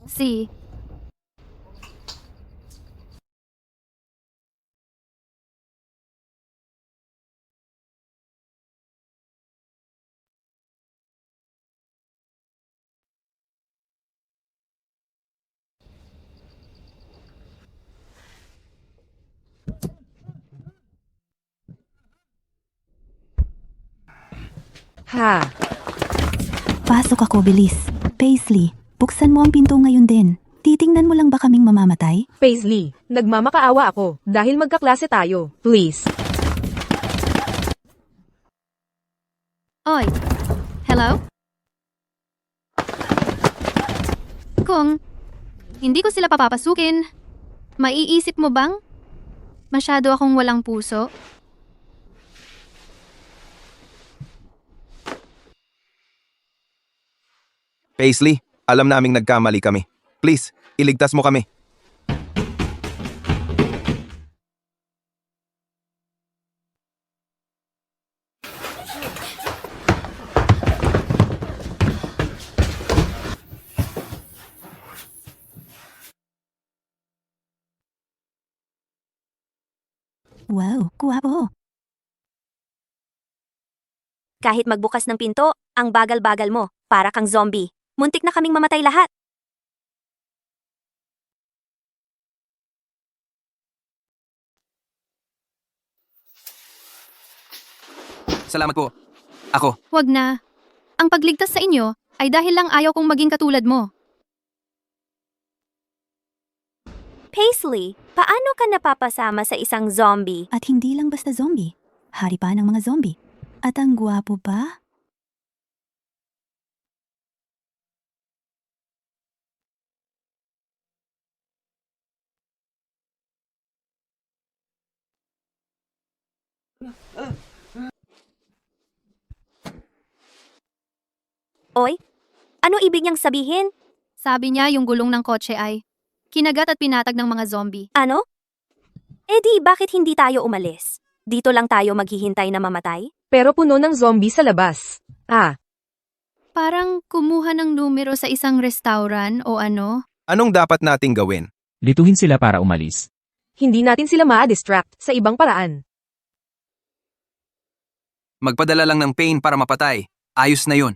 Si. Ha, Pasok ako, bilis. Paisley, Buksan mo ang pinto ngayon din. Titingnan mo lang ba kaming mamamatay? Paisley, nagmamakaawa ako dahil magkaklase tayo. Please. Oy. Hello? Kung hindi ko sila papapasukin, maiisip mo bang masyado akong walang puso? Paisley, alam naming nagkamali kami. Please, iligtas mo kami. Wow, guwapo. Kahit magbukas ng pinto, ang bagal-bagal mo, para kang zombie. Muntik na kaming mamatay lahat. Salamat po. Ako, Wag na. Ang pagligtas sa inyo ay dahil lang ayaw kong maging katulad mo. Paisley, paano ka napapasama sa isang zombie? At hindi lang basta zombie. Hari pa ng mga zombie. At ang guwapo pa? Oy, ano ibig niyang sabihin? Sabi niya yung gulong ng kotse ay kinagat at pinatag ng mga zombie. Ano? Eh di, bakit hindi tayo umalis? Dito lang tayo maghihintay na mamatay? Pero puno ng zombie sa labas. Ah, Parang kumuha ng numero sa isang restaurant o ano. Anong dapat nating gawin? Lituhin sila para umalis. hindi natin sila ma-distract sa ibang paraan. magpadala lang ng pain para mapatay. Ayos na yun.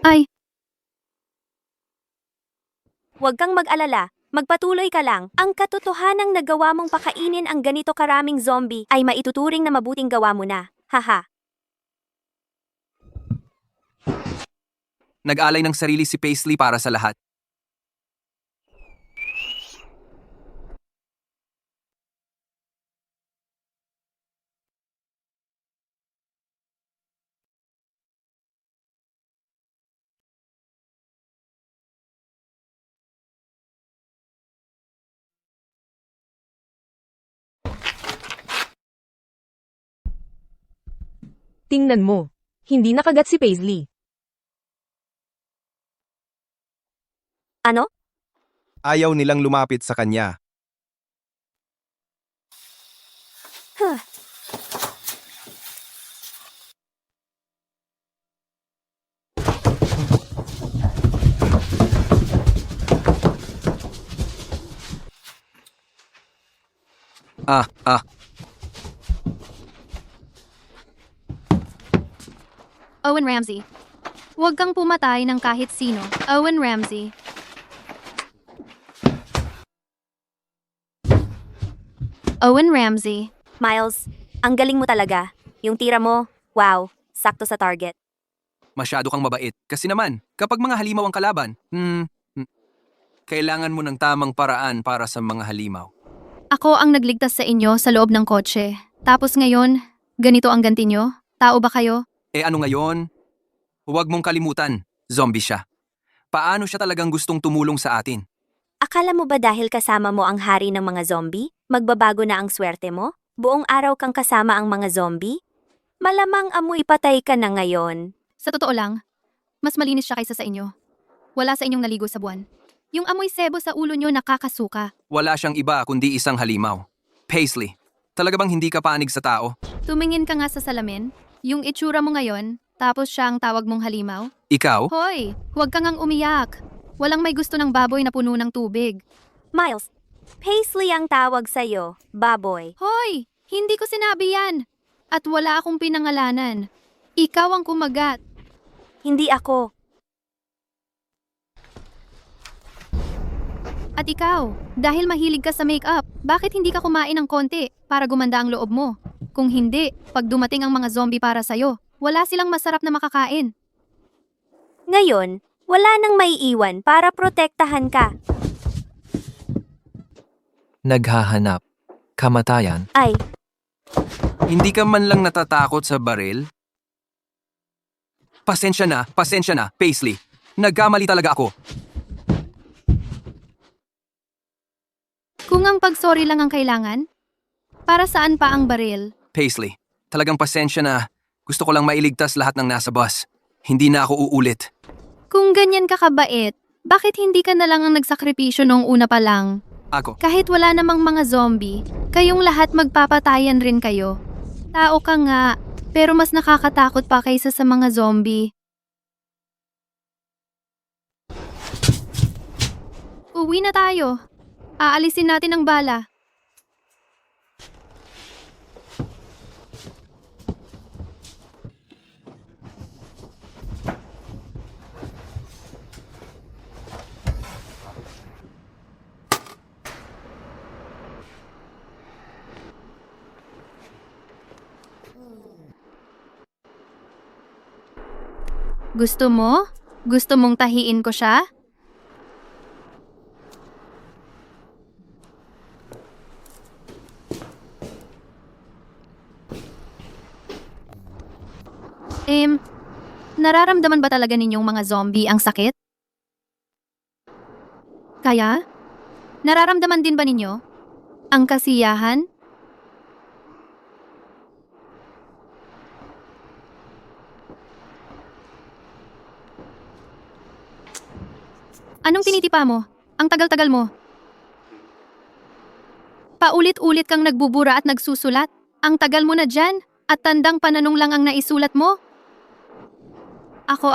Ay, Huwag kang mag-alala, magpatuloy ka lang. Ang katotohanang nagawa mong pakainin ang ganito karaming zombie ay maituturing na mabuting gawa mo na. Haha. Nag-alay ng sarili si Paisley para sa lahat. Tingnan mo. Hindi nakagat si Paisley. Ano? Ayaw nilang lumapit sa kanya. Huh. Ah. Owen Ramsey. Huwag kang pumatay ng kahit sino. Owen Ramsey. Owen Ramsey. Miles, ang galing mo talaga. Yung tira mo, wow, sakto sa target. Masyado kang mabait. Kasi naman, kapag mga halimaw ang kalaban, kailangan mo ng tamang paraan para sa mga halimaw. Ako ang nagligtas sa inyo sa loob ng kotse. Tapos ngayon, ganito ang ganti nyo? Tao ba kayo? Ano ngayon? Huwag mong kalimutan, zombie siya. Paano siya talagang gustong tumulong sa atin? Akala mo ba dahil kasama mo ang hari ng mga zombie, magbabago na ang swerte mo? Buong araw kang kasama ang mga zombie? Malamang amoy patay ka na ngayon. Sa totoo lang, mas malinis siya kaysa sa inyo. Wala sa inyong naligo sa buwan. Yung amoy sebo sa ulo nyo nakakasuka. Wala siyang iba kundi isang halimaw. Paisley, talaga bang hindi ka panig sa tao? Tumingin ka nga sa salamin. Yung itsura mo ngayon, tapos siya ang tawag mong halimaw. Ikaw? Hoy, huwag kang ngang umiyak. Walang may gusto ng baboy na puno ng tubig. Miles, Paisley ang tawag sa'yo, baboy. Hoy, hindi ko sinabi yan. At wala akong pinangalanan. Ikaw ang kumagat. Hindi ako. At ikaw, dahil mahilig ka sa makeup, bakit hindi ka kumain ng konti para gumanda ang loob mo? Kung hindi, pag dumating ang mga zombie para sa'yo, Wala silang masarap na makakain. Ngayon, wala nang maiiwan para protektahan ka. Naghahanap. Kamatayan. Ay, Hindi ka man lang natatakot sa baril? Pasensya na, Paisley. Nagkamali talaga ako. Kung ang pagsorry lang ang kailangan, para saan pa ang baril? Paisley, talagang pasensya na. Gusto ko lang mailigtas lahat ng nasa bus. Hindi na ako uulit. Kung ganyan ka kabait, bakit hindi ka na lang ang nagsakripisyo noong una pa lang? Ako, Kahit wala namang mga zombie, kayong lahat magpapatayan rin kayo. Tao ka nga, pero mas nakakatakot pa kaysa sa mga zombie. Uwi na tayo. Aalisin natin ang bala. Gusto mo? Gusto mong tahiin ko siya? Nararamdaman ba talaga ninyong mga zombie ang sakit? Kaya? Nararamdaman din ba ninyo ang kasiyahan? Anong tinitipa mo? Ang tagal-tagal mo. Paulit-ulit kang nagbubura at nagsusulat. Ang tagal mo na dyan at tandang pananong lang ang naisulat mo.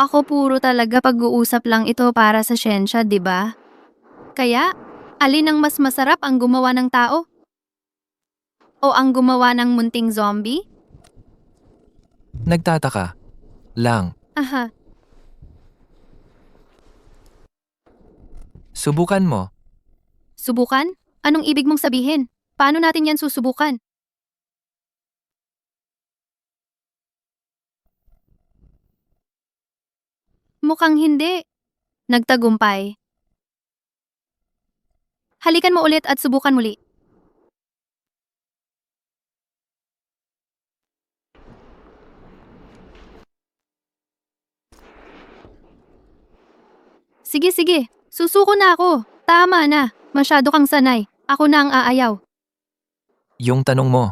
Ako puro talaga pag-uusap lang ito para sa siyensya, di ba? Kaya, alin ang mas masarap, ang gumawa ng tao? O ang gumawa ng munting zombie? nagtataka. Lang. Aha, Subukan mo. subukan? Anong ibig mong sabihin? Paano natin yan susubukan? Mukhang hindi. Nagtagumpay. Halikan mo ulit at subukan muli. Sige. Susuko na ako. Tama na. Masyado kang sanay. Ako na ang aayaw. Yung tanong mo.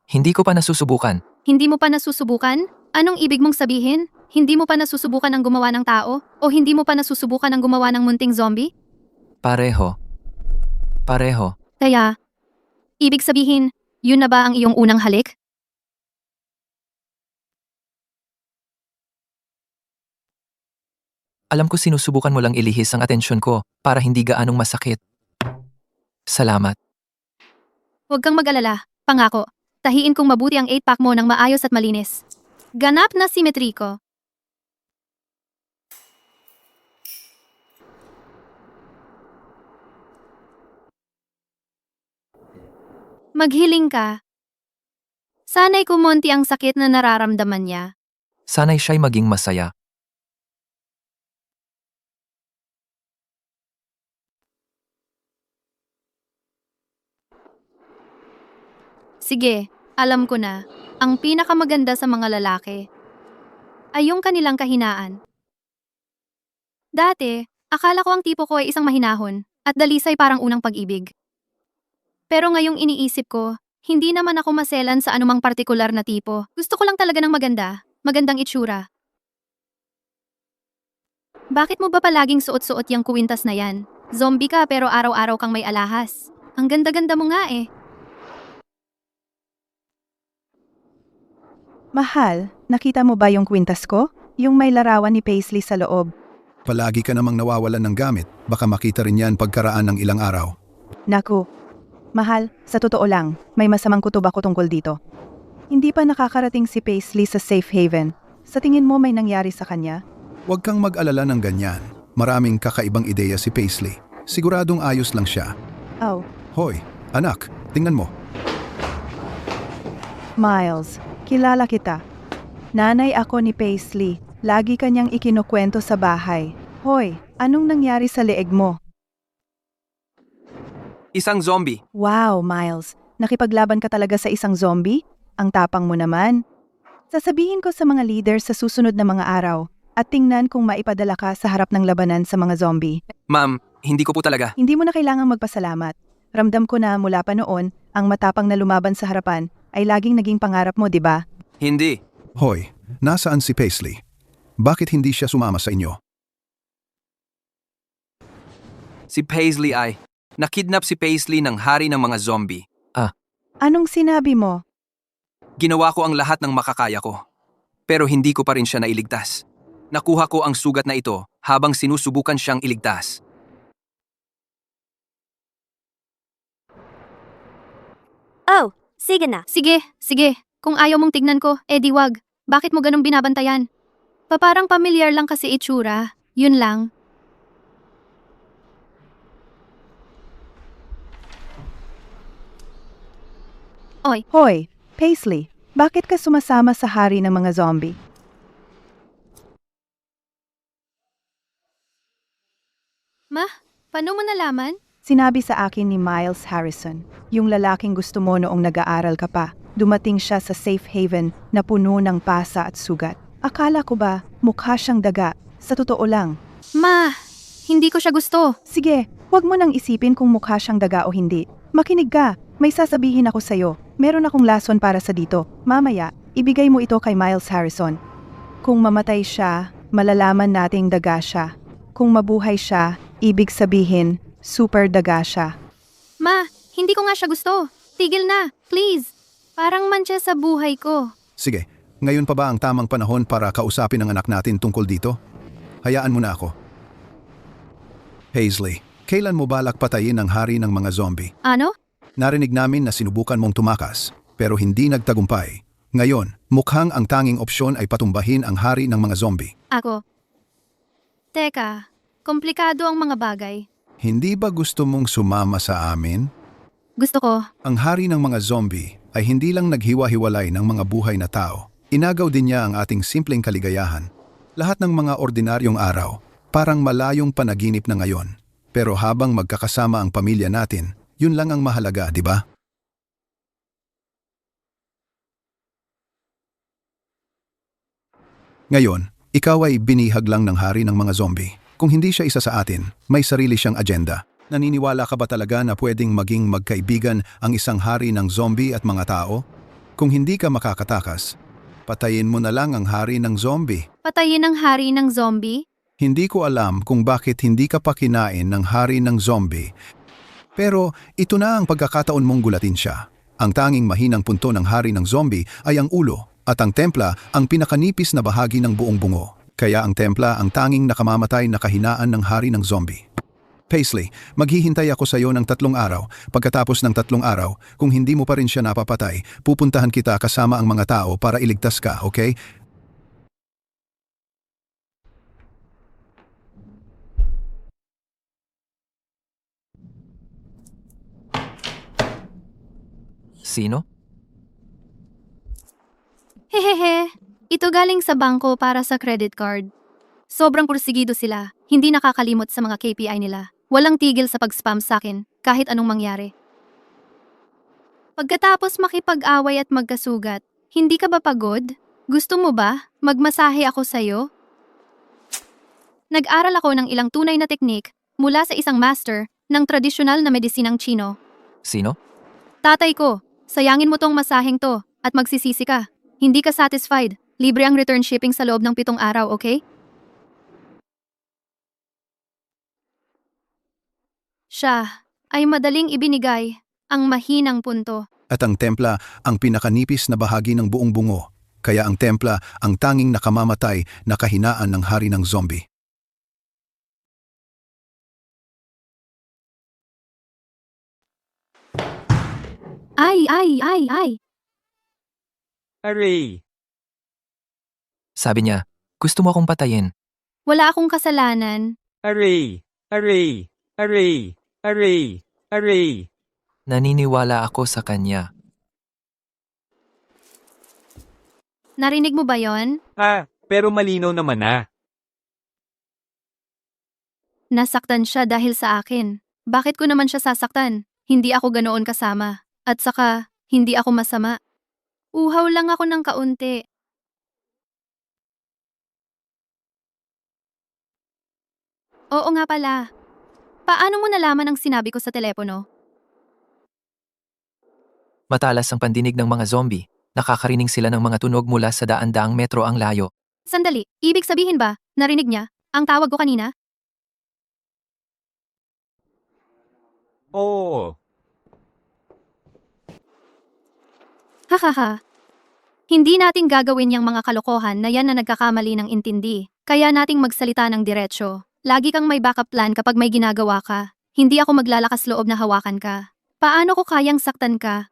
Hindi ko pa nasusubukan. Hindi mo pa nasusubukan? Anong ibig mong sabihin? Hindi mo pa nasusubukan ang gumawa ng tao? O hindi mo pa nasusubukan ang gumawa ng munting zombie? Pareho. Kaya, ibig sabihin, yun na ba ang iyong unang halik? Alam ko sinusubukan mo lang ilihis ang atensyon ko para hindi gaanong masakit. Salamat. Huwag kang mag-alala. Pangako. Tahiin kong mabuti ang 8-pack mo ng maayos at malinis. Ganap na simetriko. Maghiling ka. Sana'y kumonti ang sakit na nararamdaman niya. Sana'y siya'y maging masaya. Sige, alam ko na. Ang pinakamaganda sa mga lalaki ay yung kanilang kahinaan. Dati, akala ko ang tipo ko ay isang mahinahon at dalisay parang unang pag-ibig. Pero ngayong iniisip ko, hindi naman ako maselan sa anumang partikular na tipo. Gusto ko lang talaga ng magandang itsura. Bakit mo ba palaging suot-suot yung kuwintas na yan? Zombie ka pero araw-araw kang may alahas. Ang ganda-ganda mo nga eh. Mahal, nakita mo ba yung kwintas ko? Yung may larawan ni Paisley sa loob. Palagi ka namang nawawalan ng gamit. Baka makita rin yan pagkaraan ng ilang araw. Naku, mahal, sa totoo lang, may masamang kutob ako tungkol dito. Hindi pa nakakarating si Paisley sa safe haven. Sa tingin mo may nangyari sa kanya? Huwag kang mag-alala ng ganyan. Maraming kakaibang ideya si Paisley. Siguradong ayos lang siya. Oh, Hoy, anak, tingnan mo. Miles, kilala kita. Nanay ako ni Paisley. Lagi kanyang ikinukwento sa bahay. Hoy, anong nangyari sa leeg mo? Isang zombie. Wow, Miles. Nakipaglaban ka talaga sa isang zombie? Ang tapang mo naman. Sasabihin ko sa mga leader sa susunod na mga araw at tingnan kung maipadala ka sa harap ng labanan sa mga zombie. Ma'am, hindi ko po talaga. Hindi mo na kailangang magpasalamat. Ramdam ko na mula pa noon, ang matapang na lumaban sa harapan ay laging naging pangarap mo, di ba? Hindi. Hoy, nasaan si Paisley? Bakit hindi siya sumama sa inyo? Si Paisley ay... Nakidnap si Paisley ng hari ng mga zombie. Anong sinabi mo? Ginawa ko ang lahat ng makakaya ko. Pero hindi ko pa rin siya nailigtas. Nakuha ko ang sugat na ito habang sinusubukan siyang iligtas. Oh, sige na. Sige, sige. Kung ayaw mong tignan ko, edi wag. Bakit mo ganun binabantayan? Parang pamilyar lang kasi itsura. Yun lang. Hoy, Paisley, bakit ka sumasama sa hari ng mga zombie? Ma, paano mo nalaman? Sinabi sa akin ni Miles Harrison, yung lalaking gusto mo noong nag-aaral ka pa. Dumating siya sa safe haven na puno ng pasa at sugat. Akala ko ba, mukha siyang daga. Sa totoo lang. Ma, hindi ko siya gusto. Sige, huwag mo nang isipin kung mukha siyang daga o hindi. Makinig ka, may sasabihin ako sa'yo. Meron akong lason para sa dito. Mamaya, ibigay mo ito kay Miles Harrison. Kung mamatay siya, malalaman nating daga siya. Kung mabuhay siya, ibig sabihin, super daga siya. Ma, hindi ko nga siya gusto. Tigil na, please. Parang mancha sa buhay ko. Sige, ngayon pa ba ang tamang panahon para kausapin ang anak natin tungkol dito? Hayaan mo na ako. Paisley, kailan mo balak patayin ang hari ng mga zombie? Ano? Narinig namin na sinubukan mong tumakas, pero hindi nagtagumpay. Ngayon, mukhang ang tanging opsyon ay patumbahin ang hari ng mga zombie. Ako. Teka, komplikado ang mga bagay. Hindi ba gusto mong sumama sa amin? Gusto ko. Ang hari ng mga zombie ay hindi lang naghiwa-hiwalay ng mga buhay na tao. Inagaw din niya ang ating simpleng kaligayahan. Lahat ng mga ordinaryong araw, parang malayong panaginip na ngayon. Pero habang magkakasama ang pamilya natin, yun lang ang mahalaga, di ba? Ngayon, ikaw ay binihag lang ng hari ng mga zombie. Kung hindi siya isa sa atin, may sarili siyang agenda. Naniniwala ka ba talaga na pwedeng maging magkaibigan ang isang hari ng zombie at mga tao? Kung hindi ka makakatakas, patayin mo na lang ang hari ng zombie. Patayin ang hari ng zombie? Hindi ko alam kung bakit hindi ka pa kinain ng hari ng zombie. Pero ito na ang pagkakataon mong gulatin siya. Ang tanging mahinang punto ng hari ng zombie ay ang ulo at ang templa ang pinakanipis na bahagi ng buong bungo. Kaya ang templa ang tanging nakamamatay na kahinaan ng hari ng zombie. Paisley, maghihintay ako sa iyo ng 3 araw. Pagkatapos ng 3 araw, kung hindi mo pa rin siya napapatay, pupuntahan kita kasama ang mga tao para iligtas ka, okay? Sino? Hehehe, ito galing sa bangko para sa credit card. Sobrang kursigido sila, hindi nakakalimot sa mga KPI nila. Walang tigil sa pag-spam sa akin, kahit anong mangyari. Pagkatapos makipag-away at magkasugat, hindi ka ba pagod? Gusto mo ba? Magmasahe ako sa'yo? Nag-aral ako ng ilang tunay na teknik mula sa isang master ng tradisyonal na medisinang Chino. Sino? Tatay ko, sayangin mo tong masaheng to at magsisisi ka. Hindi ka satisfied. Libre ang return shipping sa loob ng 7 araw, okay? Siya ay madaling ibinigay ang mahinang punto. At ang templa ang pinakanipis na bahagi ng buong bungo. Kaya ang templa ang tanging nakamamatay na kahinaan ng hari ng zombie. Ay! Aray! Sabi niya, gusto mo akong patayin. Wala akong kasalanan. Aray! Aray! Aray! Aray! Aray! Naniniwala ako sa kanya. Narinig mo ba yon? Pero malinaw naman na. Nasaktan siya dahil sa akin. Bakit ko naman siya sasaktan? Hindi ako ganoon kasama. At saka, hindi ako masama. Uhaw lang ako ng kaunti. Oo nga pala. Paano mo nalaman ang sinabi ko sa telepono? Matalas ang pandinig ng mga zombie. Nakakarinig sila ng mga tunog mula sa daan-daang metro ang layo. Sandali, ibig sabihin ba, narinig niya, ang tawag ko kanina? Oo. Hahaha. Hindi nating gagawin yung mga kalokohan na yan na nagkakamali ng intindi. Kaya nating magsalita ng diretsyo. Lagi kang may backup plan kapag may ginagawa ka. Hindi ako maglalakas loob na hawakan ka. Paano ko kayang saktan ka?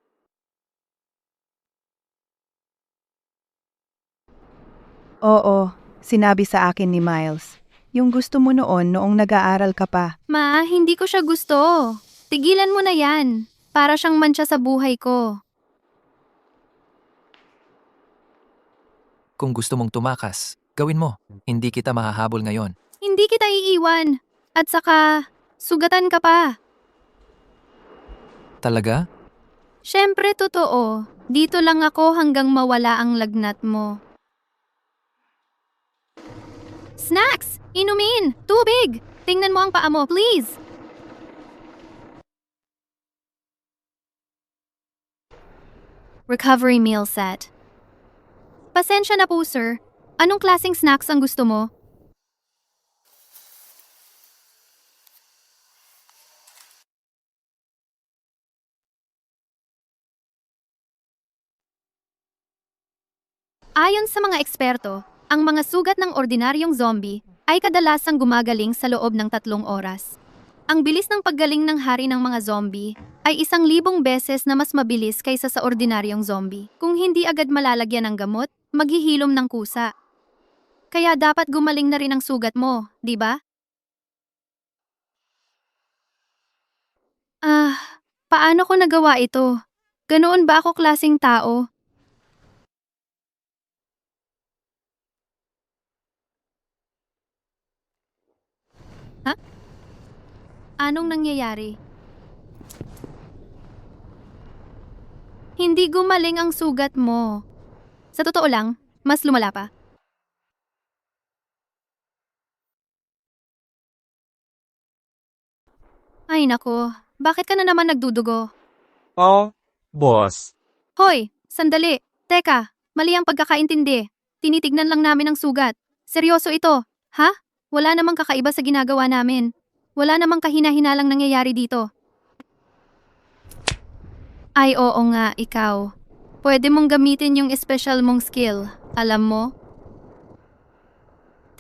Oo, sinabi sa akin ni Miles. Yung gusto mo noong nag-aaral ka pa. Ma, hindi ko siya gusto. Tigilan mo na yan. Para siyang mantsa sa buhay ko. Kung gusto mong tumakas, gawin mo. Hindi kita mahahabol ngayon. Hindi kita iiwan. At saka, sugatan ka pa. Talaga? Siyempre totoo. Dito lang ako hanggang mawala ang lagnat mo. Snacks! Inumin! Tubig! Tingnan mo ang paa mo, please! Recovery meal set. Pasensya na po, sir. Anong klaseng snacks ang gusto mo? Ayon sa mga eksperto, ang mga sugat ng ordinaryong zombie ay kadalasang gumagaling sa loob ng 3 oras. Ang bilis ng paggaling ng hari ng mga zombie ay 1,000 beses na mas mabilis kaysa sa ordinaryong zombie. Kung hindi agad malalagyan ng gamot, maghihilom ng kusa. Kaya dapat gumaling na rin ang sugat mo, di ba? Paano ko nagawa ito? Ganoon ba ako klaseng tao? Anong nangyayari? Hindi gumaling ang sugat mo. Sa totoo lang, mas lumala pa. Ay nako, bakit ka na naman nagdudugo? Oh, boss. Hoy, sandali. Teka, mali ang pagkakaintindi. Tinitignan lang namin ang sugat. Seryoso ito, ha? Wala namang kakaiba sa ginagawa namin. Wala namang kahina-hinalang nangyayari dito. Ay oo nga, ikaw. Pwede mong gamitin yung espesyal mong skill. Alam mo?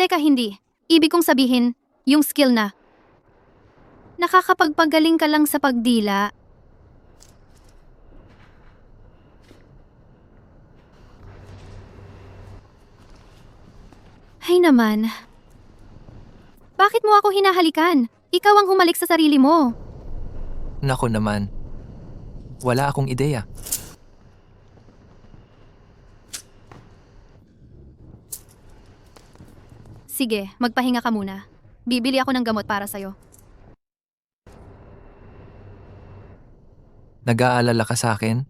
Teka, hindi. Ibig kong sabihin, yung skill na. Nakakapagpagaling ka lang sa pagdila. Hay naman. Bakit mo ako hinahalikan? Ikaw ang humalik sa sarili mo. Nako naman. Wala akong ideya. Sige, magpahinga ka muna. Bibili ako ng gamot para sa'yo. Nag-aalala ka sa akin?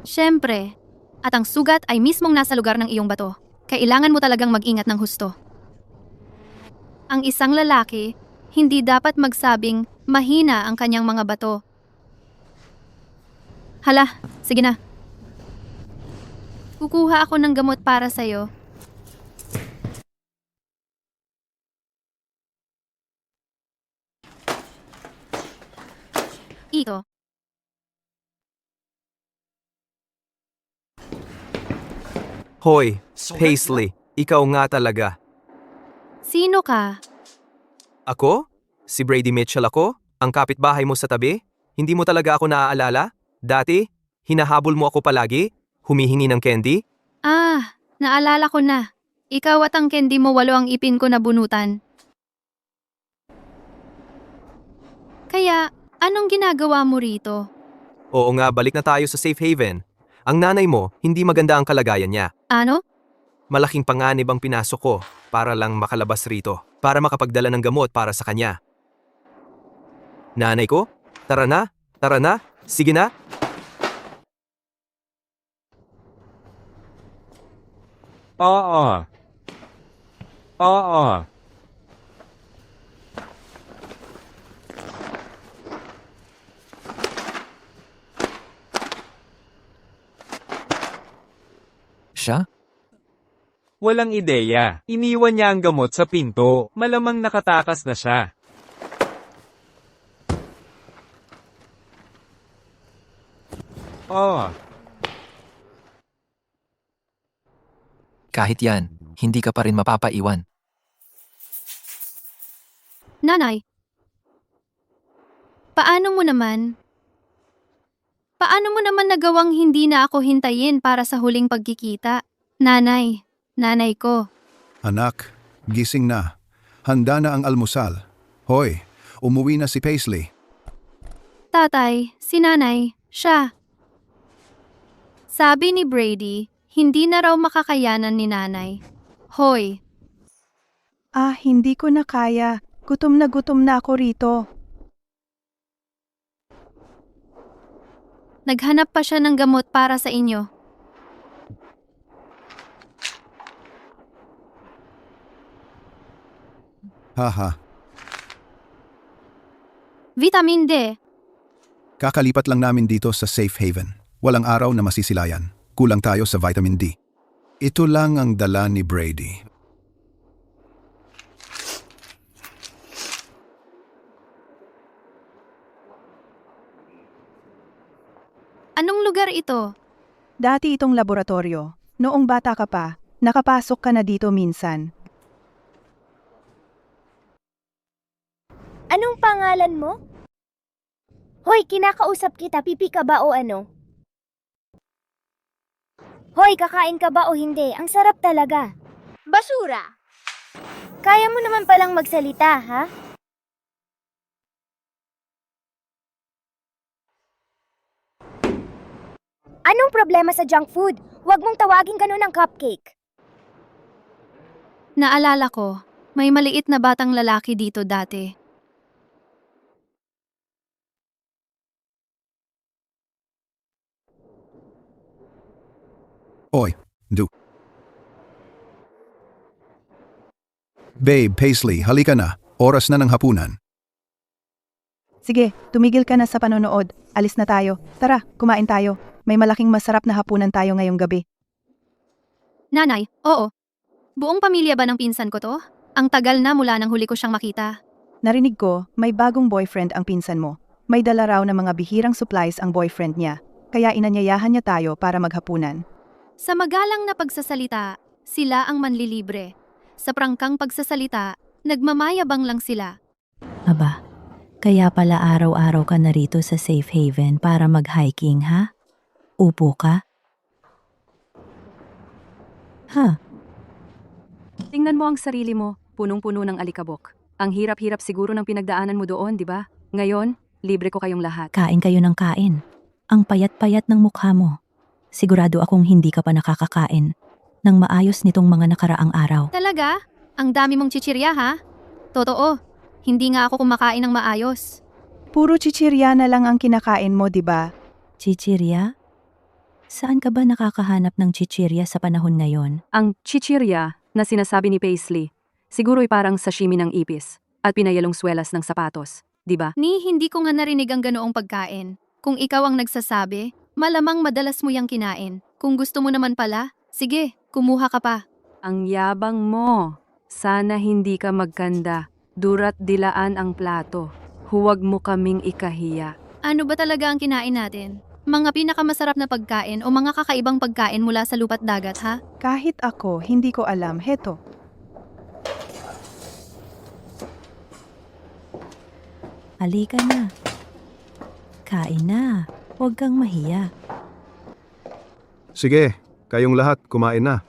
Siyempre. At ang sugat ay mismong nasa lugar ng iyong bato. Kailangan mo talagang mag-ingat ng husto. Ang isang lalaki, hindi dapat magsabing mahina ang kanyang mga bato. Hala, sige na. Kukuha ako ng gamot para sa'yo. Ito. Hoy, Paisley, ikaw nga talaga. Sino ka? Ako? Si Brady Mitchell ako? Ang kapitbahay mo sa tabi? Hindi mo talaga ako naaalala? Dati, hinahabol mo ako palagi? Humihingi ng candy? Naalala ko na. Ikaw at ang candy mo 8 ang ipin ko na bunutan. Kaya, anong ginagawa mo rito? Oo nga, balik na tayo sa safe haven. Ang nanay mo, hindi maganda ang kalagayan niya. Ano? Malaking panganib ang pinasok ko para lang makalabas rito, para makapagdala ng gamot para sa kanya. Nanay ko? Tara na, sige na. Oo. Oo. Siya? Walang ideya. Iniwan niya ang gamot sa pinto. Malamang nakatakas na siya. Oh. Kahit yan, hindi ka pa rin mapapaiwan. Nanay. Paano mo naman nagawang hindi na ako hintayin para sa huling pagkikita? Nanay ko. Anak, gising na. Handa na ang almusal. Hoy, umuwi na si Paisley. Tatay, si nanay, siya. Sabi ni Brady, hindi na raw makakayanan ni nanay. Hoy, Hindi ko na kaya. Gutom na ako rito. naghanap pa siya ng gamot para sa inyo. Haha, Vitamin D. kakalipat lang namin dito sa safe haven. Walang araw na masisilayan. Kulang tayo sa vitamin D. Ito lang ang dala ni Brady. Anong lugar ito? Dati itong laboratorio. Noong bata ka pa, nakapasok ka na dito minsan. Anong pangalan mo? Hoy, kinakausap kita, pipi ka ba o ano? Hoy, kakain ka ba o hindi? Ang sarap talaga. Basura! Kaya mo naman palang magsalita, ha? Anong problema sa junk food? Huwag mong tawagin ganun ng cupcake. Naalala ko, may maliit na batang lalaki dito dati. Oy, Babe, Paisley, halika na. Oras na ng hapunan. Sige, tumigil ka na sa panonood. Alis na tayo. Tara, kumain tayo. May malaking masarap na hapunan tayo ngayong gabi. Nanay, oo. Buong pamilya ba ng pinsan ko to? Ang tagal na mula nang huli ko siyang makita. Narinig ko, may bagong boyfriend ang pinsan mo. May dala raw na mga bihirang supplies ang boyfriend niya. Kaya inanyayahan niya tayo para maghapunan. Sa magalang na pagsasalita, sila ang manlilibre. Sa prangkang pagsasalita, nagmamayabang lang sila. Aba, kaya pala araw-araw ka na rito sa safe haven para mag-hiking, ha? Upo ka? Ha? Tingnan mo ang sarili mo, punong-puno ng alikabok. Ang hirap-hirap siguro ng pinagdaanan mo doon, di ba? Ngayon, libre ko kayong lahat. Kain kayo ng kain. Ang payat-payat ng mukha mo. Sigurado akong hindi ka pa nakakakain ng maayos nitong mga nakaraang araw. Talaga? Ang dami mong chichirya, ha? Totoo, hindi nga ako kumakain ng maayos. Puro chichirya na lang ang kinakain mo, di ba? Chichirya? Saan ka ba nakakahanap ng chichirya sa panahon ngayon? Ang chichirya na sinasabi ni Paisley, siguro'y parang sashimi ng ipis at pinayalong swelas ng sapatos, di ba? Hindi ko nga narinig ang ganoong pagkain. Kung ikaw ang nagsasabi, malamang madalas mo yang kinain. Kung gusto mo naman pala, sige, kumuha ka pa. Ang yabang mo. Sana hindi ka magkanda. Durat dilaan ang plato. Huwag mo kaming ikahiya. Ano ba talaga ang kinain natin? Mga pinakamasarap na pagkain o mga kakaibang pagkain mula sa lupa't dagat, ha? Kahit ako, hindi ko alam. Heto. Halika na. Kain na. Huwag kang mahiya. Sige, kayong lahat kumain na.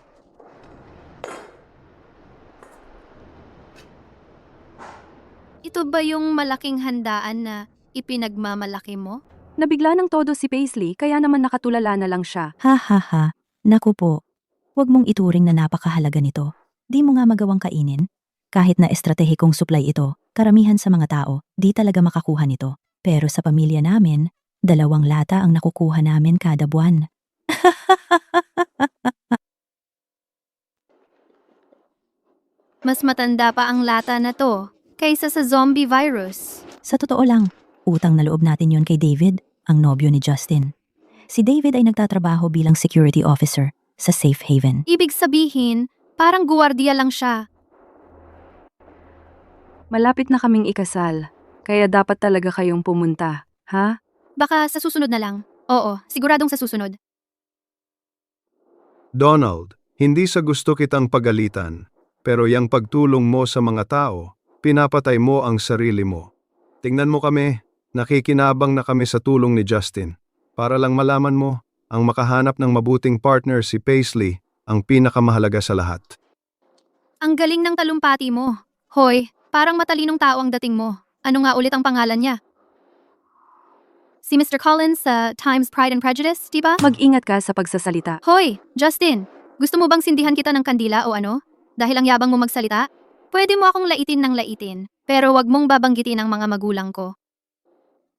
Ito ba yung malaking handaan na ipinagmamalaki mo? Nabigla ng todo si Paisley kaya naman nakatulala na lang siya. Ha ha ha. Naku po. Huwag mong ituring na napakahalaga nito. Di mo nga magawang kainin. Kahit na estratehikong supply ito, karamihan sa mga tao, di talaga makakuha nito. Pero sa pamilya namin, 2 lata ang nakukuha namin kada buwan. Mas matanda pa ang lata na to kaysa sa zombie virus. Sa totoo lang, utang na loob natin yon kay David, ang nobyo ni Justin. Si David ay nagtatrabaho bilang security officer sa Safe Haven. Ibig sabihin, parang guwardiya lang siya. Malapit na kaming ikasal, kaya dapat talaga kayong pumunta, ha? Baka sa susunod na lang. Oo, siguradong sa susunod. Donald, hindi sa gusto kitang pagalitan, pero yang pagtulong mo sa mga tao, pinapatay mo ang sarili mo. Tingnan mo kami, nakikinabang na kami sa tulong ni Justin. Para lang malaman mo, ang makahanap ng mabuting partner si Paisley ang pinakamahalaga sa lahat. Ang galing ng talumpati mo. Hoy, parang matalinong tao ang dating mo. Ano nga ulit ang pangalan niya? Si Mr. Collins sa Times Pride and Prejudice, di ba? Mag-ingat ka sa pagsasalita. Hoy, Justin! Gusto mo bang sindihan kita ng kandila o ano? Dahil ang yabang mo magsalita? Pwede mo akong laitin ng laitin, pero wag mong babanggitin ang mga magulang ko.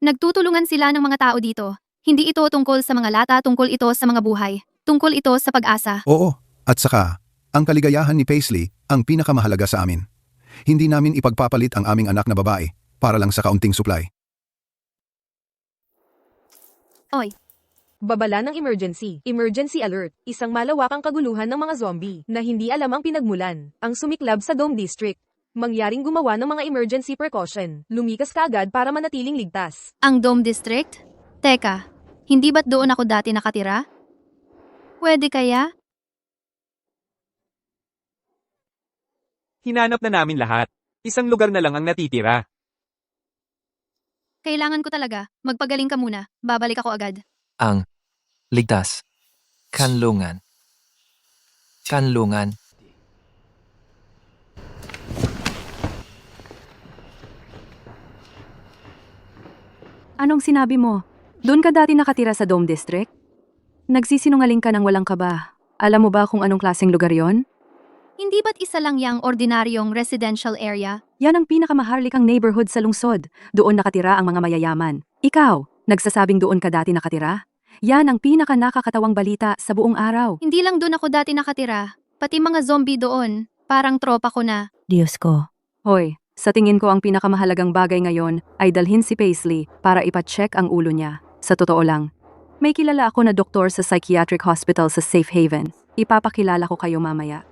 Nagtutulungan sila ng mga tao dito. Hindi ito tungkol sa mga lata, tungkol ito sa mga buhay. Tungkol ito sa pag-asa. Oo, at saka, ang kaligayahan ni Paisley ang pinakamahalaga sa amin. Hindi namin ipagpapalit ang aming anak na babae para lang sa kaunting supply. Oy, Babala ng emergency. Emergency alert. Isang malawakang kaguluhan ng mga zombie na hindi alam ang pinagmulan. Ang sumiklab sa Dome District. Mangyaring gumawa ng mga emergency precaution. Lumikas kaagad para manatiling ligtas. ang Dome District? Teka, hindi ba't doon ako dati nakatira? Pwede kaya? Hinanap na namin lahat. Isang lugar na lang ang natitira. Kailangan ko talaga. Magpagaling ka muna. Babalik ako agad. Ang ligtas. Kanlungan. Kanlungan. Anong sinabi mo? Doon ka dati nakatira sa Dome District? Nagsisinungaling ka ng walang kaba. Alam mo ba kung anong klaseng lugar yon? Hindi ba't isa lang yang ordinaryong residential area? Yan ang pinakamaharlikang neighborhood sa lungsod. Doon nakatira ang mga mayayaman. Ikaw, nagsasabing doon ka dati nakatira? Yan ang pinaka nakakatawang balita sa buong araw. Hindi lang doon ako dati nakatira. Pati mga zombie doon. Parang tropa ko na. Diyos ko. Hoy, sa tingin ko ang pinakamahalagang bagay ngayon ay dalhin si Paisley para ipacheck ang ulo niya. Sa totoo lang. May kilala ako na doktor sa psychiatric hospital sa Safe Haven. Ipapakilala ko kayo mamaya.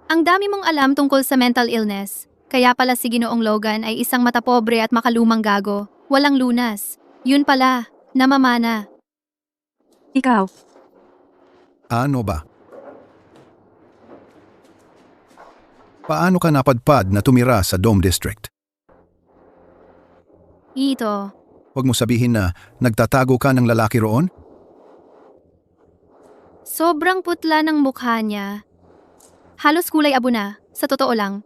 Ang dami mong alam tungkol sa mental illness. Kaya pala si Ginoong Logan ay isang matapobre at makalumang gago. Walang lunas. Yun pala, namamana. Ikaw, Ano ba? Paano ka napadpad na tumira sa Dome District? Ito. Huwag mo sabihin na nagtatago ka ng lalaki roon? Sobrang putla ng mukha niya. Halos kulay abo na, sa totoo lang.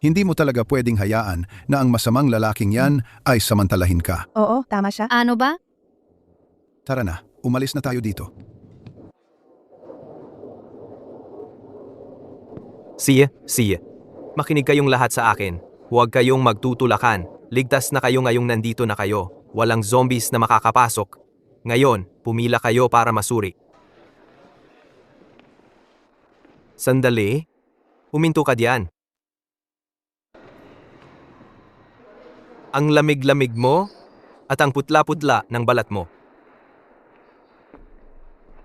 Hindi mo talaga pwedeng hayaan na ang masamang lalaking yan ay samantalahin ka. Oo, tama siya. Ano ba? Tara na, umalis na tayo dito. Siya. Makinig kayong lahat sa akin. Huwag kayong magtutulakan. Ligtas na kayo ngayong nandito na kayo. Walang zombies na makakapasok. Ngayon, pumila kayo para masuri. Sandali. Huminto ka diyan. Ang lamig-lamig mo at ang putla-putla ng balat mo.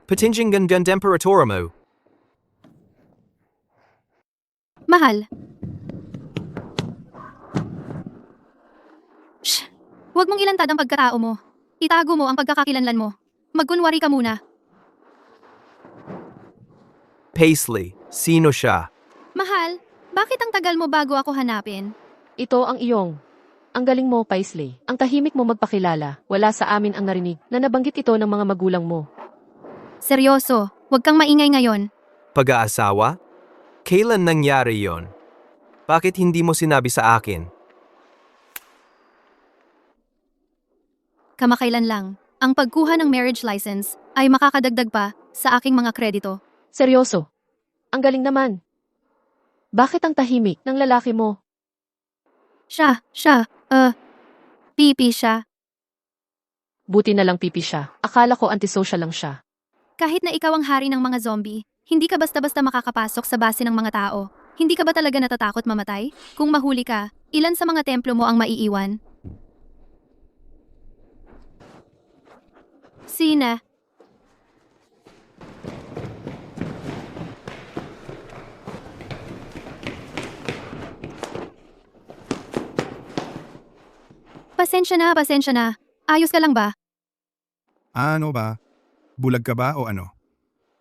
Patingin gandan temperatura mo. Mahal. Shh! Huwag mong ilantad ang pagkatao mo. Itago mo ang pagkakakilanlan mo. Magkunwari ka muna. Paisley, sino siya? Mahal, bakit ang tagal mo bago ako hanapin? Ito ang iyong. Ang galing mo, Paisley. Ang tahimik mo magpakilala. Wala sa amin ang narinig na nabanggit ito ng mga magulang mo. Seryoso, huwag kang maingay ngayon. Pag-aasawa? Kailan nangyari yon? Bakit hindi mo sinabi sa akin? Kamakailan lang, ang pagkuha ng marriage license ay makakadagdag pa sa aking mga kredito. Seryoso. Ang galing naman. Bakit ang tahimik ng lalaki mo? Siya, pipi siya. Buti na lang pipi siya. Akala ko antisocial lang siya. Kahit na ikaw ang hari ng mga zombie, hindi ka basta-basta makakapasok sa base ng mga tao. Hindi ka ba talaga natatakot mamatay? Kung mahuli ka, ilan sa mga templo mo ang maiiwan? Sina? Pasensya na. Ayos ka lang ba? Ano ba? Bulag ka ba o ano?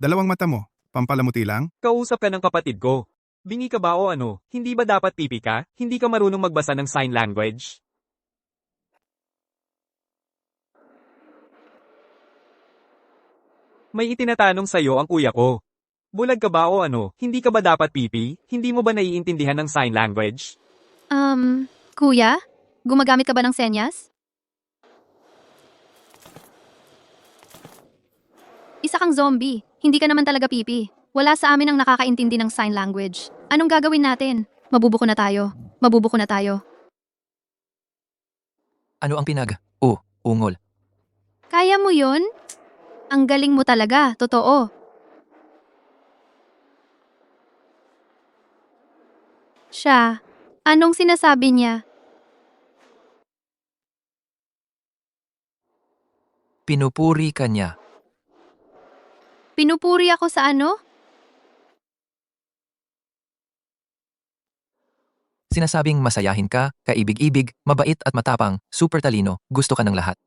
Dalawang mata mo, pampalamuti lang? Kausap ka ng kapatid ko. Bingi ka ba o ano? Hindi ba dapat pipi ka? Hindi ka marunong magbasa ng sign language? May itinatanong sa'yo ang kuya ko. Bulag ka ba o ano? Hindi ka ba dapat pipi? Hindi mo ba naiintindihan ng sign language? Kuya? Gumagamit ka ba ng senyas? Isa kang zombie. Hindi ka naman talaga pipi. Wala sa amin ang nakakaintindi ng sign language. Anong gagawin natin? Mabubuko na tayo. Ano ang ungol? Kaya mo yun? Ang galing mo talaga, totoo. Siya, anong sinasabi niya? Pinupuri ka niya. Pinupuri ako sa ano? Sinasabing masayahin ka, kaibig-ibig, mabait at matapang, super talino, gusto ka ng lahat.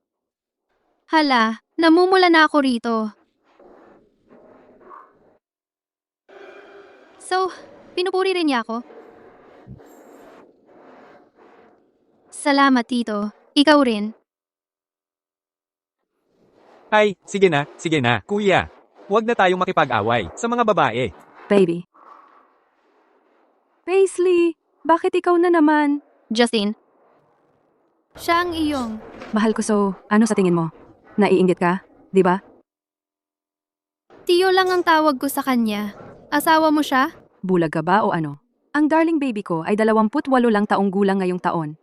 Hala, namumula na ako rito. So, pinupuri rin niya ako? Salamat, Tito. Ikaw rin. Ay, sige na. Kuya, huwag na tayong makipag-away sa mga babae. Baby. Paisley, bakit ikaw na naman? Justine. Siya ang iyong. Mahal ko, so ano sa tingin mo? Naiinggit ka, di ba? Tiyo lang ang tawag ko sa kanya. Asawa mo siya? Bulag ka ba o ano? Ang darling baby ko ay 28 lang taong gulang ngayong taon.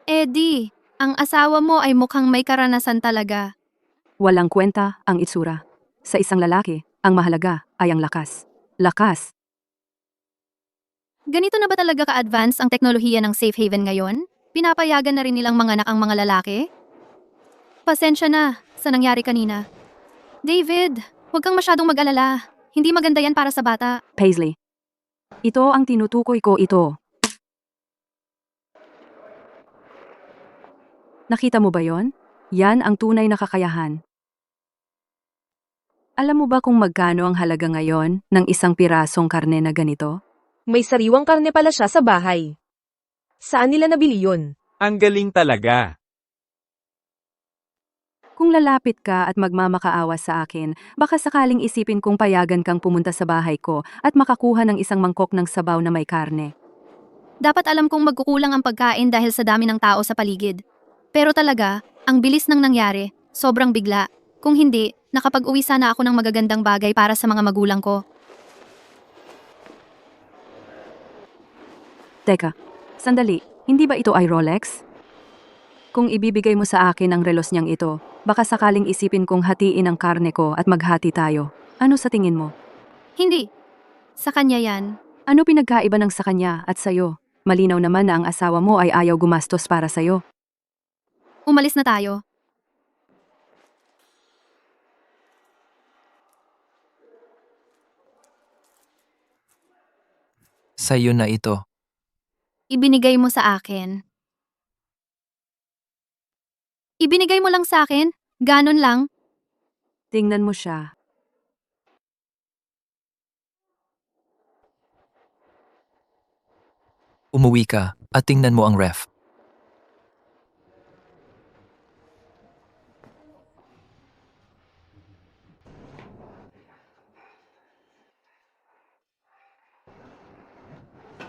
Eddie, ang asawa mo ay mukhang may karanasan talaga. Walang kwenta ang itsura. Sa isang lalaki, ang mahalaga ay ang lakas. Lakas. Ganito na ba talaga ka-advance ang teknolohiya ng safe haven ngayon? Pinapayagan na rin nilang manganak ang mga lalaki? Pasensya na sa nangyari kanina. David, huwag kang masyadong mag-alala. Hindi maganda yan para sa bata. Paisley. Ito ang tinutukoy ko ito. Nakita mo ba yon? Yan ang tunay na kakayahan. Alam mo ba kung magkano ang halaga ngayon ng isang pirasong karne na ganito? May sariwang karne pala siya sa bahay. Saan nila nabili yun? Ang galing talaga. Kung lalapit ka at magmamakaawa sa akin, baka sakaling isipin kong payagan kang pumunta sa bahay ko at makakuha ng isang mangkok ng sabaw na may karne. Dapat alam kong magkukulang ang pagkain dahil sa dami ng tao sa paligid. Pero talaga, ang bilis ng nangyari, sobrang bigla. Kung hindi, nakapag-uwi sana ako ng magagandang bagay para sa mga magulang ko. Teka, sandali, hindi ba ito ay Rolex? Kung ibibigay mo sa akin ang relos niyang ito, baka sakaling isipin kong hatiin ang karne ko at maghati tayo. Ano sa tingin mo? Hindi. Sa kanya yan. Ano pinagkaiba ng sa kanya at sayo? Malinaw naman na ang asawa mo ay ayaw gumastos para sayo. Umalis na tayo. Sa'yo na ito. Ibinigay mo sa akin. Ibinigay mo lang sa akin? Ganon lang? Tingnan mo siya. Umuwi ka at tingnan mo ang ref.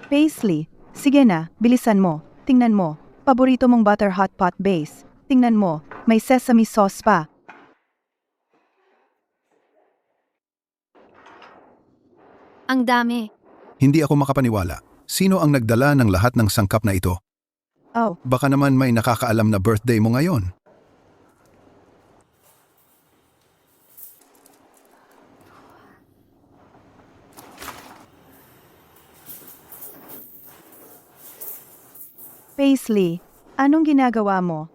Paisley, sige na, bilisan mo. Tingnan mo, paborito mong butter hot pot base. Tingnan mo, May sesame sauce pa. Ang dami. Hindi ako makapaniwala. Sino ang nagdala ng lahat ng sangkap na ito? Oh, Baka naman may nakakaalam na birthday mo ngayon. Paisley, anong ginagawa mo?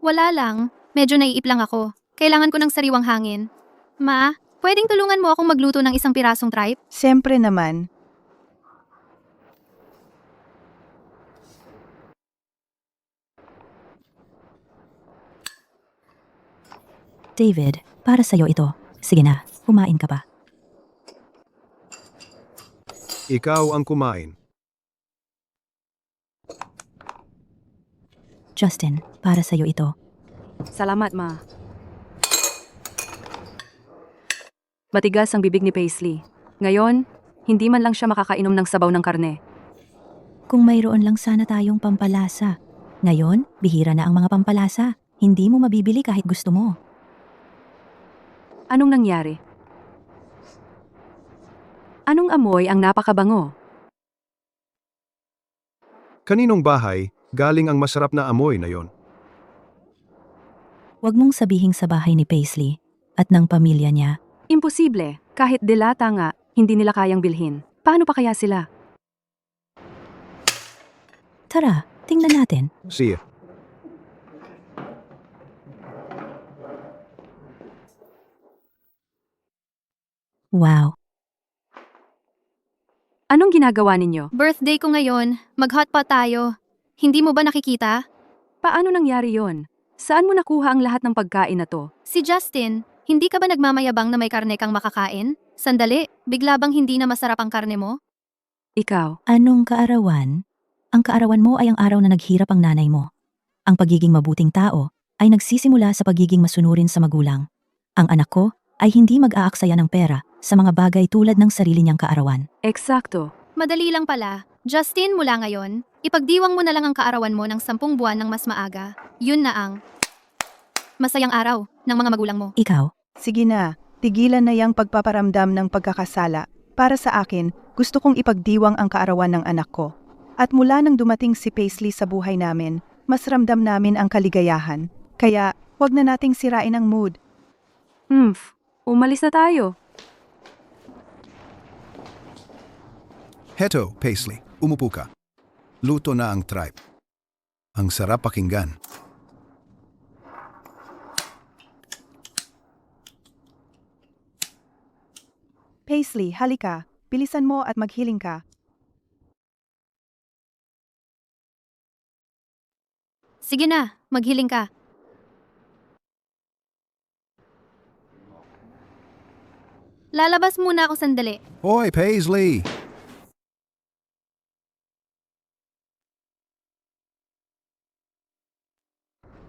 Wala lang. Medyo naiip lang ako. Kailangan ko ng sariwang hangin. Ma, pwedeng tulungan mo akong magluto ng isang pirasong tripe? Siyempre naman. David, para sa'yo ito. Sige na, kumain ka pa. Ikaw ang kumain. Justin, para sa'yo ito. Salamat, Ma. Matigas ang bibig ni Paisley. Ngayon, hindi man lang siya makakainom ng sabaw ng karne. Kung mayroon lang sana tayong pampalasa. Ngayon, bihira na ang mga pampalasa. Hindi mo mabibili kahit gusto mo. Anong nangyari? Anong amoy ang napakabango? Kaninong bahay galing ang masarap na amoy na yon? Huwag mong sabihing sa bahay ni Paisley at ng pamilya niya. Imposible. Kahit dilata nga, hindi nila kayang bilhin. Paano pa kaya sila? Tara, tingnan natin. Siya. Wow, Anong ginagawa ninyo? Birthday ko ngayon. Mag-hotpot tayo. Hindi mo ba nakikita? Paano nangyari yon? Saan mo nakuha ang lahat ng pagkain na to? Si Justin, hindi ka ba nagmamayabang na may karne kang makakain? Sandali, bigla bang hindi na masarap ang karne mo? Ikaw. anong kaarawan? Ang kaarawan mo ay ang araw na naghirap ang nanay mo. Ang pagiging mabuting tao ay nagsisimula sa pagiging masunurin sa magulang. Ang anak ko ay hindi mag-aaksaya ng pera sa mga bagay tulad ng sarili niyang kaarawan. Eksakto. Madali lang pala. Justin, mula ngayon, ipagdiwang mo na lang ang kaarawan mo ng 10 buwan ng mas maaga. Yun na ang masayang araw ng mga magulang mo. Ikaw, Sige na, tigilan na yang pagpaparamdam ng pagkakasala. Para sa akin, gusto kong ipagdiwang ang kaarawan ng anak ko. At mula nang dumating si Paisley sa buhay namin, mas ramdam namin ang kaligayahan. Kaya, wag na nating sirain ang mood. Umalis na tayo. Heto, Paisley, umupo ka. Luto na ang tripe. Ang sarap pakinggan. Paisley, halika. Bilisan mo at maghiling ka. Sige na, maghiling ka. Lalabas muna ako sandali. Hoy, Paisley!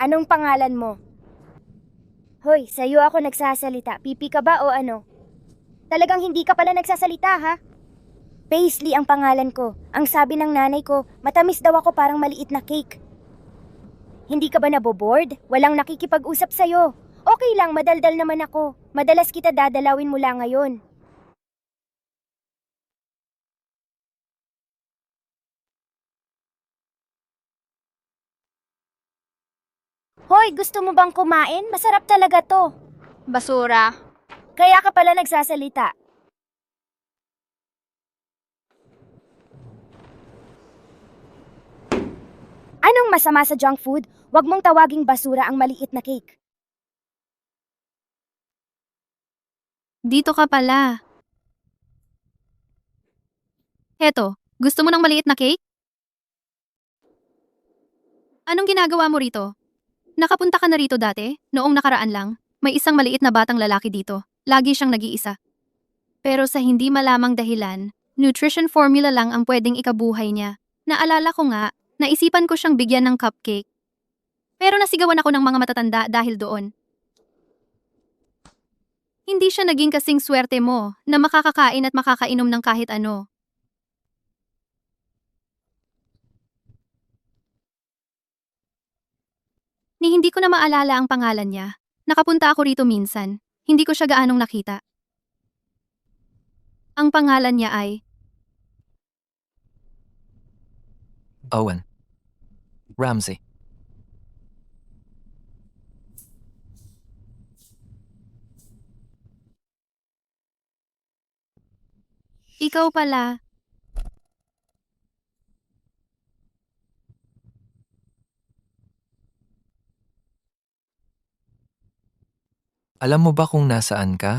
Anong pangalan mo? Hoy, sa'yo ako nagsasalita. Pipi ka ba o ano? Talagang hindi ka pala nagsasalita, ha? Paisley ang pangalan ko. Ang sabi ng nanay ko, matamis daw ako parang maliit na cake. Hindi ka ba naboboard? Walang nakikipag-usap sa'yo. Okay lang, madaldal naman ako. Madalas kita dadalawin mula ngayon. Hoy, gusto mo bang kumain? Masarap talaga to. Basura. Kaya ka pala nagsasalita. Anong masama sa junk food? Huwag mong tawaging basura ang maliit na cake. Dito ka pala. Heto, gusto mo ng maliit na cake? Anong ginagawa mo rito? Nakapunta ka na rito dati? Noong nakaraan lang, may isang maliit na batang lalaki dito. Lagi siyang nag-iisa. Pero sa hindi malamang dahilan, nutrition formula lang ang pwedeng ikabuhay niya. Naalala ko nga, naisipan ko siyang bigyan ng cupcake. Pero nasigawan ako ng mga matatanda dahil doon. Hindi siya naging kasing swerte mo na makakakain at makakainom ng kahit ano. Ni hindi ko na maalala ang pangalan niya. Nakapunta ako rito minsan. Hindi ko siya gaanong nakita. Ang pangalan niya ay... Owen. Ramsey. Ikaw pala. Alam mo ba kung nasaan ka?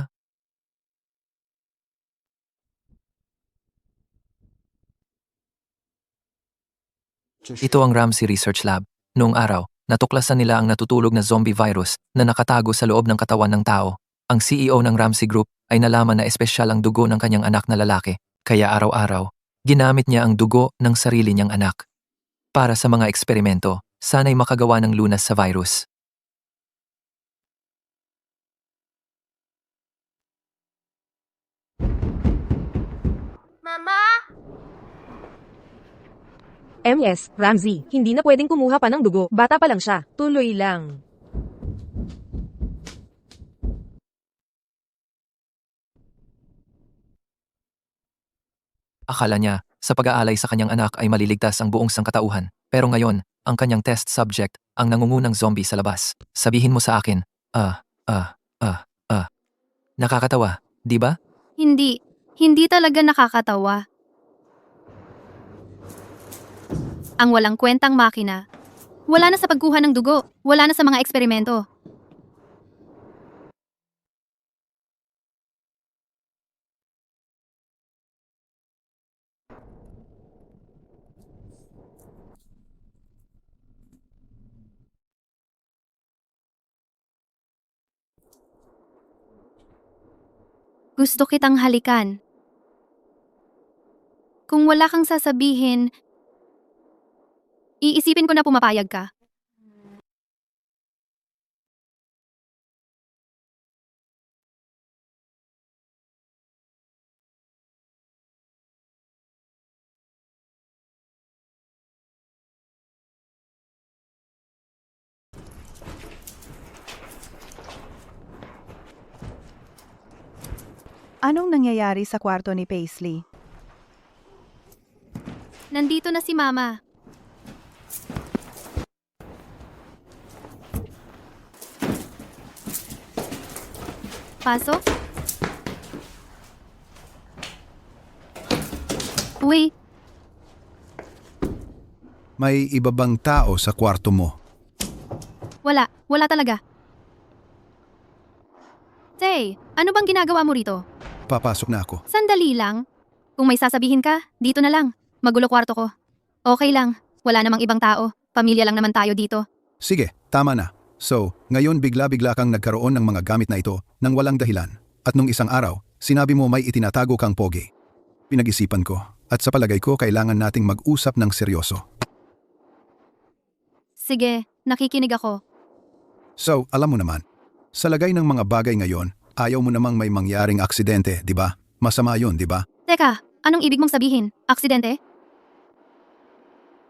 Ito ang Ramsey Research Lab. Noong araw, natuklasan nila ang natutulog na zombie virus na nakatago sa loob ng katawan ng tao. Ang CEO ng Ramsey Group ay nalaman na espesyal ang dugo ng kanyang anak na lalaki, kaya araw-araw, ginamit niya ang dugo ng sarili niyang anak. Para sa mga eksperimento, sana'y makagawa ng lunas sa virus. Mama! MS, Ramsey, hindi na pwedeng kumuha pa ng dugo. Bata pa lang siya. Tuloy lang. Akala niya, sa pag-aalay sa kanyang anak ay maliligtas ang buong sangkatauhan. Pero ngayon, ang kanyang test subject, ang nangungunang zombie sa labas. Sabihin mo sa akin, nakakatawa, di ba? Hindi. Hindi talaga nakakatawa. Ang walang kwentang makina. Wala na sa pagkuha ng dugo. Wala na sa mga eksperimento. Gusto kitang halikan. Kung wala kang sasabihin, iisipin ko na pumapayag ka. Anong nangyayari sa kwarto ni Paisley? Nandito na si Mama. Pasok? Uy, May iba bang tao sa kwarto mo? wala. Wala talaga. Tay, ano bang ginagawa mo rito? Papasok na ako. Sandali lang. Kung may sasabihin ka, dito na lang. Magulo kwarto ko. Okay lang. Wala namang ibang tao. Pamilya lang naman tayo dito. Sige, tama na. So, ngayon bigla-bigla kang nagkaroon ng mga gamit na ito nang walang dahilan. At nung isang araw, sinabi mo may itinatago kang pogi. Pinag-isipan ko, at sa palagay ko kailangan nating mag-usap ng seryoso. Sige, nakikinig ako. So, alam mo naman, sa lagay ng mga bagay ngayon, ayaw mo namang may mangyaring aksidente, di ba? Masama yun, di ba? Teka, anong ibig mong sabihin? Aksidente?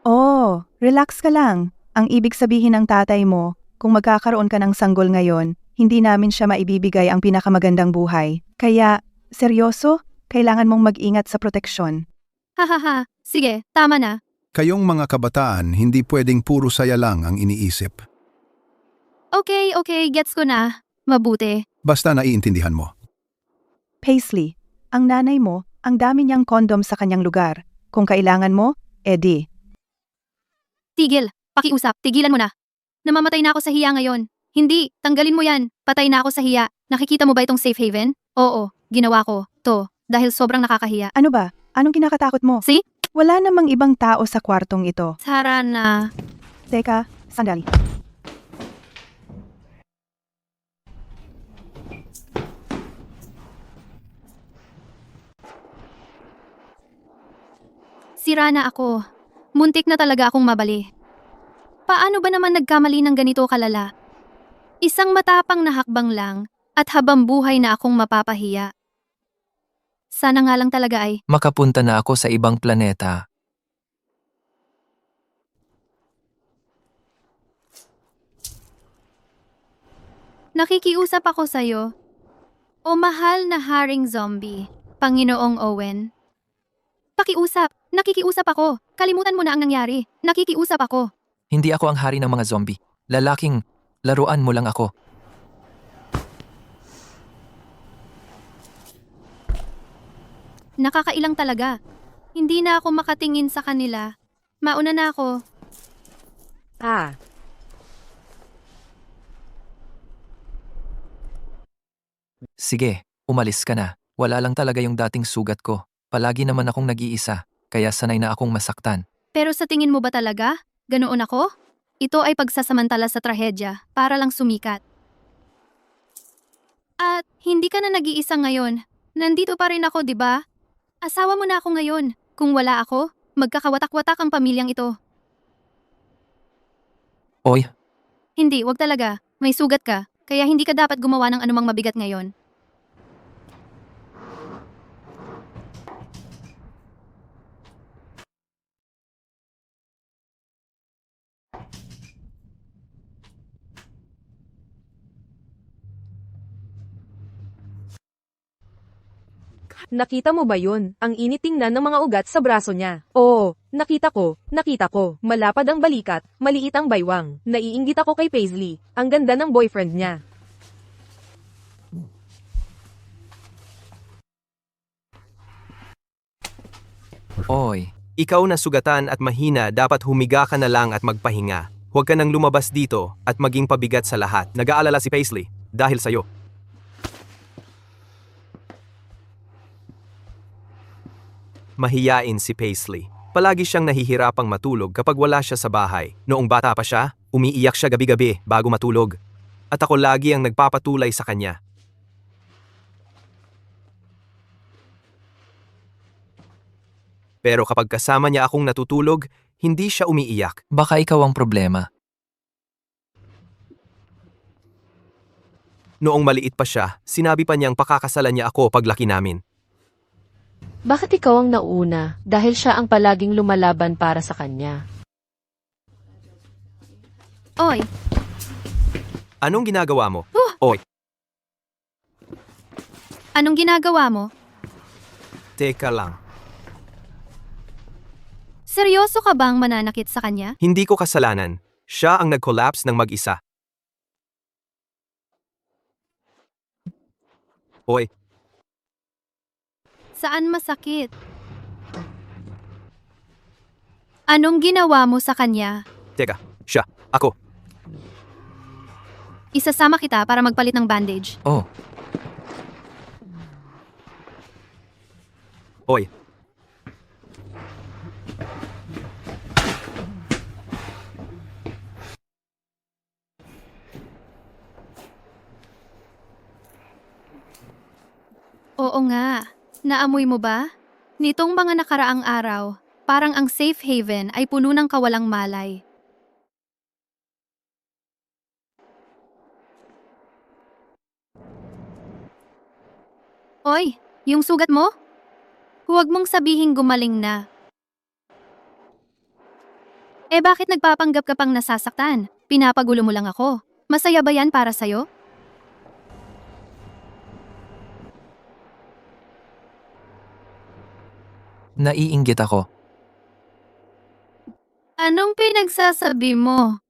Oh, relax ka lang. Ang ibig sabihin ng tatay mo, kung magkakaroon ka ng sanggol ngayon, hindi namin siya maibibigay ang pinakamagandang buhay. Kaya, seryoso, kailangan mong mag-ingat sa proteksyon. Hahaha, sige, tama na. Kayong mga kabataan, hindi pwedeng puro saya lang ang iniisip. Okay, gets ko na. Mabuti. Basta naiintindihan mo. Paisley, ang nanay mo, ang dami niyang kondom sa kanyang lugar. Kung kailangan mo, edi. Tigil, pakiusap, tigilan mo na. Namamatay na ako sa hiya ngayon. Hindi, tanggalin mo yan. Patay na ako sa hiya. Nakikita mo ba itong safe haven? Oo, ginawa ko. To, dahil sobrang nakakahiya. Ano ba? Anong kinakatakot mo? See? Wala namang ibang tao sa kwartong ito. Tara na. Teka, sandali. Sira na ako. Muntik na talaga akong mabali. Paano ba naman nagkamali ng ganito kalala? Isang matapang na hakbang lang at habang buhay na akong mapapahiya. Sana nga lang talaga ay Makapunta na ako sa ibang planeta. Nakikiusap ako sa'yo. O mahal na Haring Zombie, Panginoong Owen. Pakiusap, nakikiusap ako. Kalimutan mo na ang nangyari. Nakikiusap ako. Hindi ako ang hari ng mga zombie. Lalaking, laruan mo lang ako. Nakakailang talaga. Hindi na ako makatingin sa kanila. Mauna na ako. Ah, Sige, umalis ka na. Wala lang talaga yung dating sugat ko. Palagi naman akong nag-iisa, kaya sanay na akong masaktan. Pero sa tingin mo ba talaga? Ganoon ako? Ito ay pagsasamantala sa trahedya para lang sumikat. At hindi ka na nag-iisa ngayon. Nandito pa rin ako, di ba? Asawa mo na ako ngayon. Kung wala ako, magkakawatak-watak ang pamilyang ito. Oy, Hindi, wag talaga. May sugat ka, kaya hindi ka dapat gumawa ng anumang mabigat ngayon. nakita mo ba yun? Ang init tingnan ng mga ugat sa braso niya. Oo, nakita ko. Malapad ang balikat, maliit ang baywang. Naiinggit ako kay Paisley. Ang ganda ng boyfriend niya. oy. Ikaw na sugatan at mahina, dapat humiga ka na lang at magpahinga. Huwag ka nang lumabas dito at maging pabigat sa lahat. Nag-aalala si Paisley dahil sa'yo. Mahiyain si Paisley. Palagi siyang nahihirapang matulog kapag wala siya sa bahay. Noong bata pa siya, umiiyak siya gabi-gabi bago matulog. At ako lagi ang nagpapatulay sa kanya. Pero kapag kasama niya akong natutulog, hindi siya umiiyak. Baka ikaw ang problema. Noong maliit pa siya, sinabi pa niyang pakakasalan niya ako paglaki namin. Bakit ikaw ang nauna? Dahil siya ang palaging lumalaban para sa kanya. Oy, Anong ginagawa mo? Oy, anong ginagawa mo? teka lang. Seryoso ka bang mananakit sa kanya? Hindi ko kasalanan. Siya ang nag-collapse ng mag-isa. Oy, Saan masakit? Anong ginawa mo sa kanya? teka, siya, ako. Isasama kita para magpalit ng bandage. Oh, Oy, Oo nga. Naamoy mo ba? Nitong mga nakaraang araw, parang ang safe haven ay puno ng kawalang malay. Oy, yung sugat mo? Huwag mong sabihing gumaling na. Bakit nagpapanggap ka pang nasasaktan? Pinapagulo mo lang ako. Masaya ba yan para sa'yo? naiinggit ako. Anong pinagsasabi mo?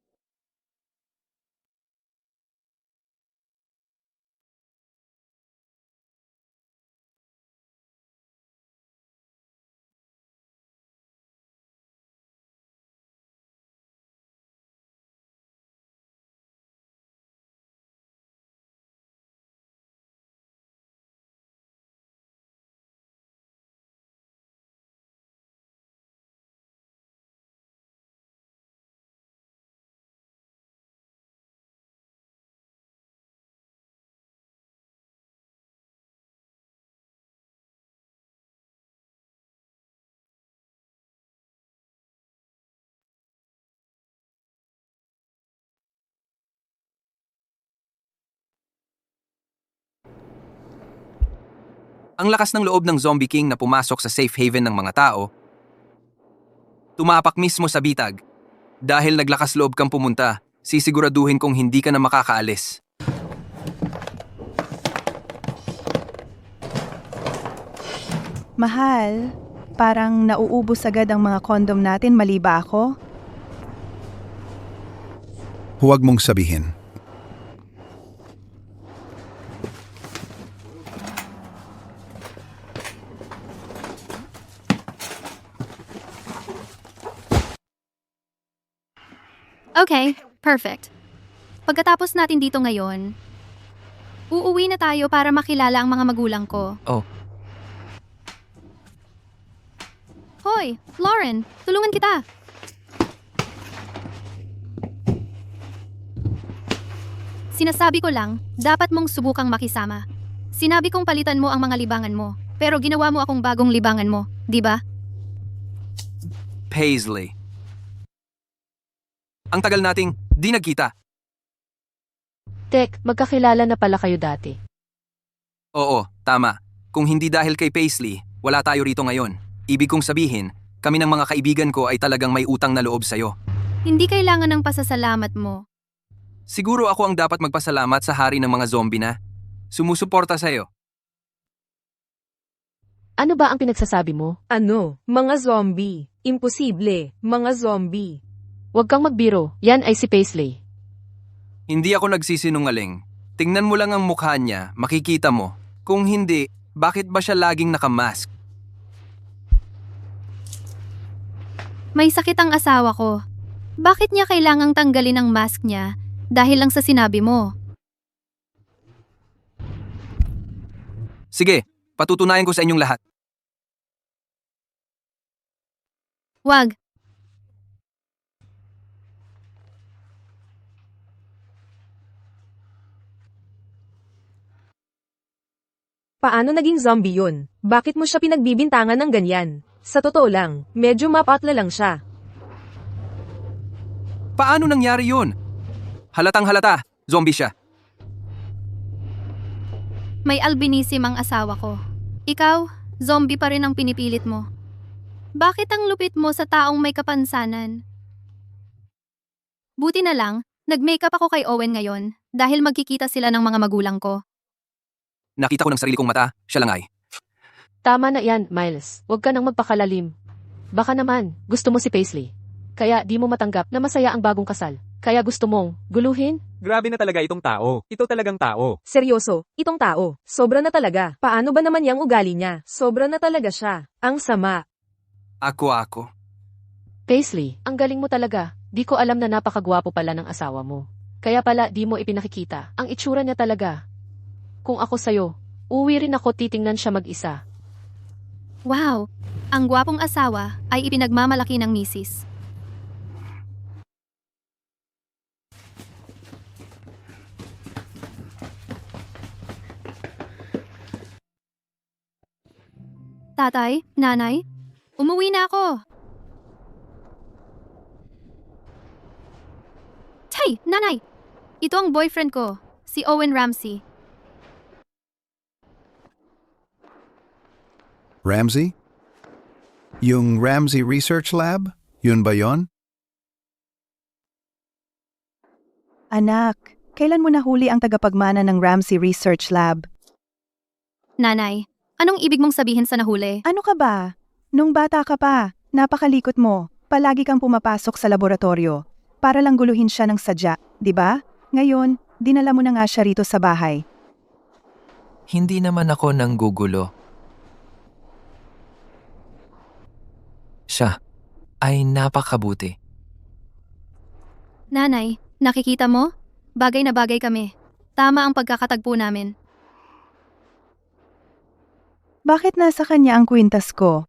Ang lakas ng loob ng Zombie King na pumasok sa safe haven ng mga tao, tumapak mismo sa bitag. Dahil naglakas loob kang pumunta, sisiguraduhin kong hindi ka na makakaalis. Mahal, parang nauubos agad ang mga kondom natin, mali ba ako? Huwag mong sabihin. Okay, perfect. Pagkatapos natin dito ngayon, uuwi na tayo para makilala ang mga magulang ko. Oh. Hoy, Lauren, tulungan kita. Sinasabi ko lang, dapat mong subukang makisama. Sinabi kong palitan mo ang mga libangan mo, pero ginawa mo akong bagong libangan mo, di ba? Paisley. Ang tagal nating di nagkita. Tek, magkakilala na pala kayo dati. Oo, tama. Kung hindi dahil kay Paisley, wala tayo rito ngayon. Ibig kong sabihin, kami ng mga kaibigan ko ay talagang may utang na loob sa'yo. Hindi kailangan ng pasasalamat mo. Siguro ako ang dapat magpasalamat sa hari ng mga zombie na sumusuporta sa'yo. Ano ba ang pinagsasabi mo? Ano? Mga zombie. Imposible. Mga zombie. Huwag kang magbiro, yan ay si Paisley. Hindi ako nagsisinungaling. Tingnan mo lang ang mukha niya, makikita mo. Kung hindi, bakit ba siya laging nakamask? May sakit ang asawa ko. Bakit niya kailangang tanggalin ang mask niya dahil lang sa sinabi mo? Sige, patutunayan ko sa inyong lahat. Wag. Paano naging zombie yun? Bakit mo siya pinagbibintangan ng ganyan? Sa totoo lang, medyo mapatla lang siya. Paano nangyari yun? Halatang halata, zombie siya. May albinism ang asawa ko. Ikaw, zombie pa rin ang pinipilit mo. Bakit ang lupit mo sa taong may kapansanan? Buti na lang, nag-makeup ako kay Owen ngayon dahil magkikita sila ng mga magulang ko. Nakita ko ng sarili kong mata, siya lang ay. Tama na yan, Miles. Huwag ka nang magpakalalim. Baka naman, gusto mo si Paisley. Kaya di mo matanggap na masaya ang bagong kasal. Kaya gusto mong guluhin? Grabe na talaga itong tao. Ito talagang tao. Seryoso, itong tao. Sobra na talaga. Paano ba naman yang ugali niya? Sobra na talaga siya. Ang sama. Ako. Paisley, ang galing mo talaga. Di ko alam na napakagwapo pala ng asawa mo. Kaya pala di mo ipinakikita. Ang itsura niya talaga. Kung ako sa'yo, uwi rin ako titingnan siya mag-isa. Wow! Ang gwapong asawa ay ipinagmamalaki ng misis. Tatay, nanay, umuwi na ako. Tay, nanay! Ito ang boyfriend ko, si Owen Ramsey. Ramsey? Yung Ramsey Research Lab? Yun ba yon? Anak, kailan mo nahuli ang tagapagmana ng Ramsey Research Lab? Nanay, anong ibig mong sabihin sa nahuli? Ano ka ba? Nung bata ka pa, napakalikot mo. Palagi kang pumapasok sa laboratorio. Para lang guluhin siya ng sadya, di ba? Ngayon, dinala mo na nga siya rito sa bahay. Hindi naman ako nanggugulo. Siya ay napakabuti. Nanay, nakikita mo? Bagay na bagay kami. Tama ang pagkakatagpo namin. Bakit nasa kanya ang kwintas ko?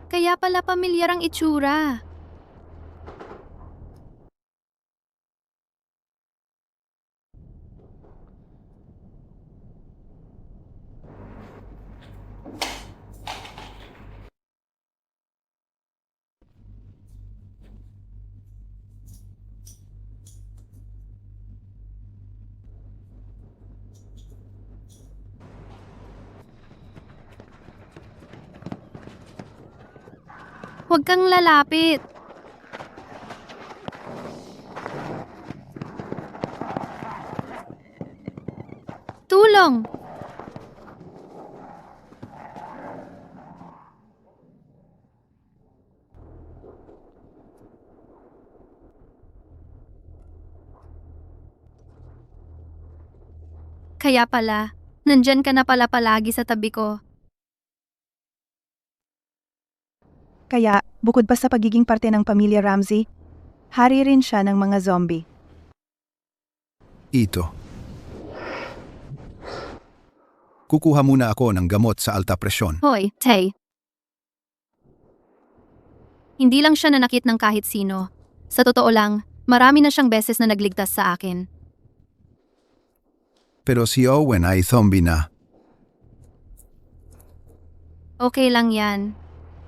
Kaya pala pamilyar ang itsura. Huwag kang lalapit. Tulong! Tulong! Kaya pala, nandyan ka na pala palagi sa tabi ko. Kaya, bukod pa sa pagiging parte ng pamilya Ramsey, hari rin siya ng mga zombie. Ito. Kukuha muna ako ng gamot sa alta presyon. Hoy, Tay. Hindi lang siya nanakit ng kahit sino. Sa totoo lang, marami na siyang beses na nagligtas sa akin. Pero si Owen ay zombie na. Okay lang yan.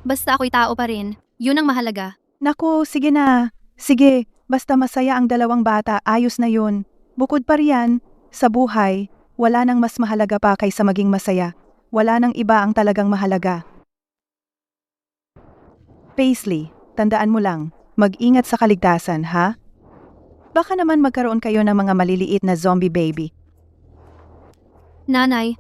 Basta ako'y tao pa rin. Yun ang mahalaga. Naku, sige na. Sige, basta masaya ang dalawang bata, ayos na yun. Bukod pa riyan, sa buhay, wala nang mas mahalaga pa kaysa maging masaya. Wala nang iba ang talagang mahalaga. Paisley, tandaan mo lang, mag-ingat sa kaligtasan, ha? Baka naman magkaroon kayo ng mga maliliit na zombie baby. Nanay,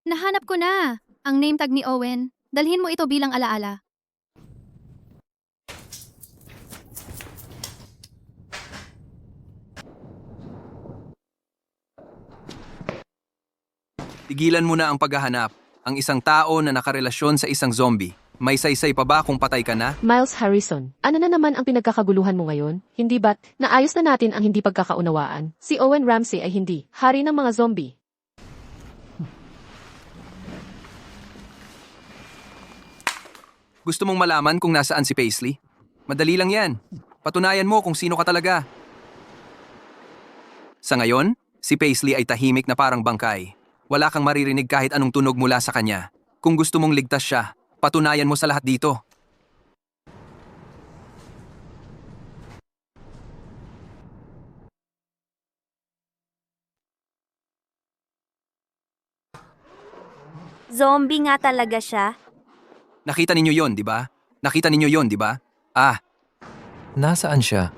nahanap ko na ang name tag ni Owen. Dalhin mo ito bilang alaala. Tigilan mo na ang paghahanap. Ang isang tao na nakarelasyon sa isang zombie. May saysay pa ba kung patay ka na? Miles Harrison, ano na naman ang pinagkakaguluhan mo ngayon? Hindi ba't naayos na natin ang hindi pagkakaunawaan? Si Owen Ramsey ay hindi hari ng mga zombie. Gusto mong malaman kung nasaan si Paisley? Madali lang yan. Patunayan mo kung sino ka talaga. Sa ngayon, si Paisley ay tahimik na parang bangkay. Wala kang maririnig kahit anong tunog mula sa kanya. Kung gusto mong ligtas siya, patunayan mo sa lahat dito. Zombie nga talaga siya. Nakita ninyo yon, di ba? Nakita ninyo yon, di ba? Ah, Nasaan siya?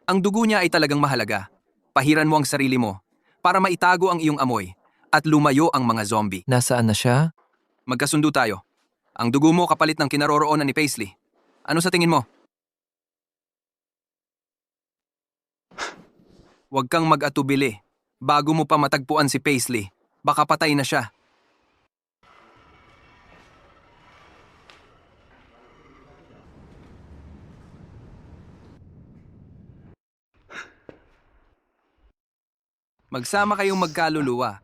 ang dugo niya ay talagang mahalaga. Pahiran mo ang sarili mo para maitago ang iyong amoy at lumayo ang mga zombie. Nasaan na siya? Magkasundo tayo. Ang dugo mo kapalit ng kinaroroonan ni Paisley. Ano sa tingin mo? Huwag kang mag-atubili. Bago mo pa matagpuan si Paisley, baka patay na siya. Magsama kayong magkaluluwa.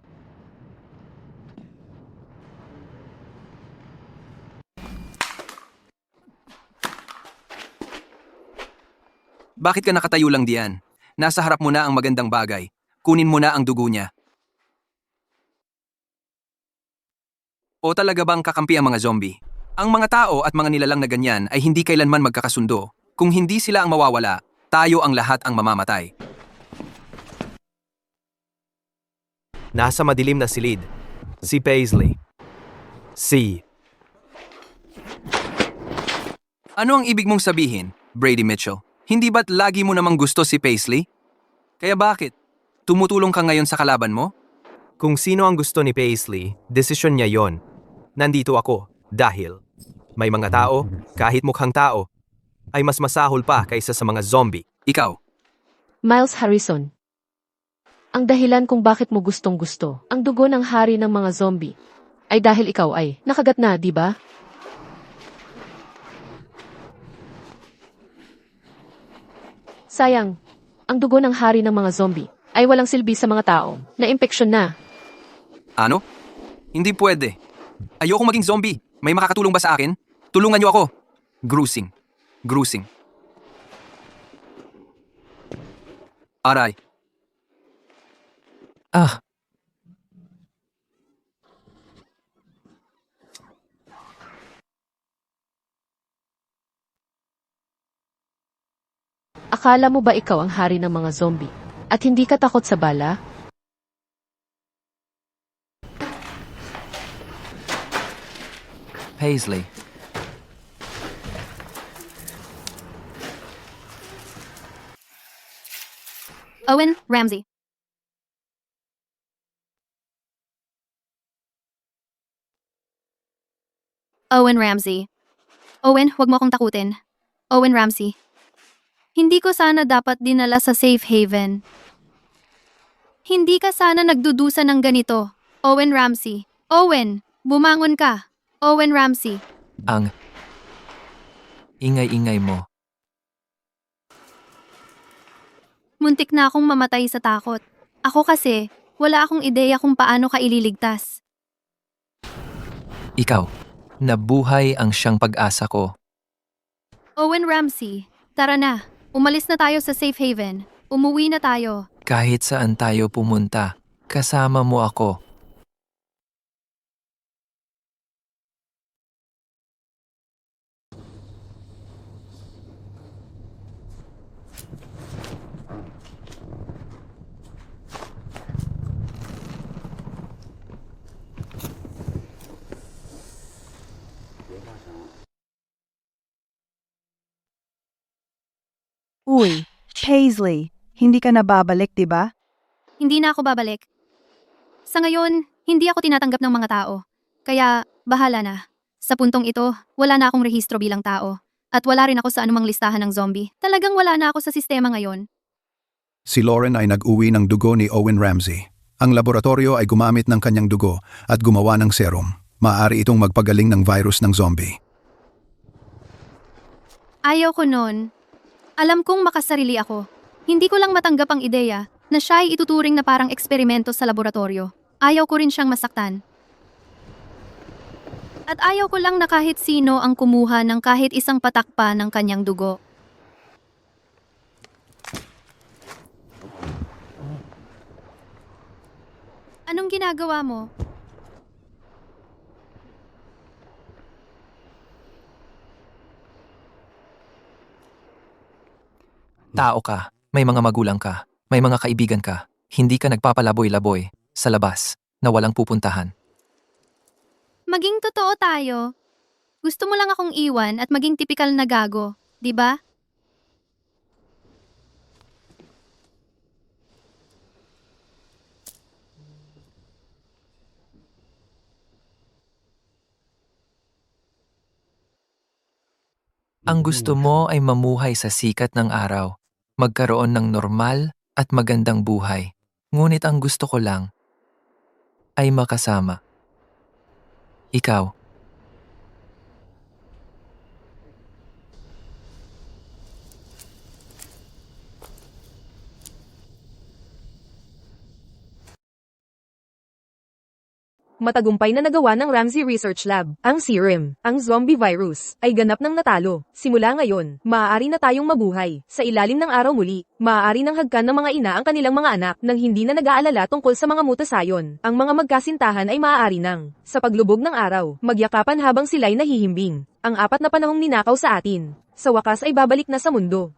Bakit ka nakatayo lang diyan? Nasa harap mo na ang magandang bagay. Kunin mo na ang dugo niya. O talaga bang kakampi ang mga zombie? Ang mga tao at mga nilalang na ganyan ay hindi kailanman magkakasundo. Kung hindi sila ang mawawala, tayo ang lahat ang mamamatay. Nasa madilim na silid. Si Paisley. Ano ang ibig mong sabihin, Brady Mitchell? Hindi ba't lagi mo namang gusto si Paisley? Kaya bakit? Tumutulong ka ngayon sa kalaban mo? Kung sino ang gusto ni Paisley, desisyon niya yon. Nandito ako dahil may mga tao, kahit mukhang tao, ay mas masahol pa kaysa sa mga zombie. Ikaw. Miles Harrison, ang dahilan kung bakit mo gustong gusto ang dugo ng hari ng mga zombie ay dahil ikaw ay nakagat na, di ba? Sayang, ang dugo ng hari ng mga zombie ay walang silbi sa mga tao na impeksyon na. Ano? Hindi pwede. Ayoko maging zombie. May makakatulong ba sa akin? Tulungan niyo ako. Gruesing. Aray. Akala mo ba ikaw ang hari ng mga zombie at hindi ka takot sa bala? Paisley. Owen Ramsey. Owen Ramsey. Owen, huwag mo akong takutin. Owen Ramsey. Hindi ko sana dapat dinala sa safe haven. Hindi ka sana nagdudusa ng ganito. Owen Ramsey. Owen, bumangon ka. Owen Ramsey. Ang ingay-ingay mo. Muntik na akong mamatay sa takot. Ako kasi, wala akong ideya kung paano ka ililigtas. Ikaw, nabuhay ang siyang pag-asa ko. Owen Ramsey, tara na. Umalis na tayo sa safe haven. Umuwi na tayo. Kahit saan tayo pumunta, kasama mo ako. Uy, Paisley, hindi ka na babalik, di ba? Hindi na ako babalik. Sa ngayon, hindi ako tinatanggap ng mga tao. Kaya, bahala na. Sa puntong ito, wala na akong rehistro bilang tao. At wala rin ako sa anumang listahan ng zombie. Talagang wala na ako sa sistema ngayon. Si Lauren ay nag-uwi ng dugo ni Owen Ramsey. Ang laboratorio ay gumamit ng kanyang dugo at gumawa ng serum. Maaari itong magpagaling ng virus ng zombie. Ayaw ko nun. Alam kong makasarili ako. Hindi ko lang matanggap ang ideya na siya ay ituturing na parang eksperimento sa laboratorio. Ayaw ko rin siyang masaktan. At ayaw ko lang na kahit sino ang kumuha ng kahit isang patak pa ng kanyang dugo. Anong ginagawa mo? Tao ka, may mga magulang ka, may mga kaibigan ka. Hindi ka nagpapalaboy-laboy sa labas na walang pupuntahan. Maging totoo tayo. Gusto mo lang akong iwan at maging tipikal na gago, di ba? Ang gusto mo ay mamuhay sa sikat ng araw, magkaroon ng normal at magandang buhay. Ngunit ang gusto ko lang ay makasama. Ikaw. Matagumpay na nagawa ng Ramsey Research Lab, ang serum, ang zombie virus, ay ganap ng natalo. Simula ngayon, maaari na tayong mabuhay. Sa ilalim ng araw muli, maaari nang hagkan ng mga ina ang kanilang mga anak nang hindi na nag-aalala tungkol sa mga mutasayon. Ang mga magkasintahan ay maaari nang, sa paglubog ng araw, magyakapan habang sila'y nahihimbing. Ang apat na panahong ninakaw sa atin, sa wakas ay babalik na sa mundo.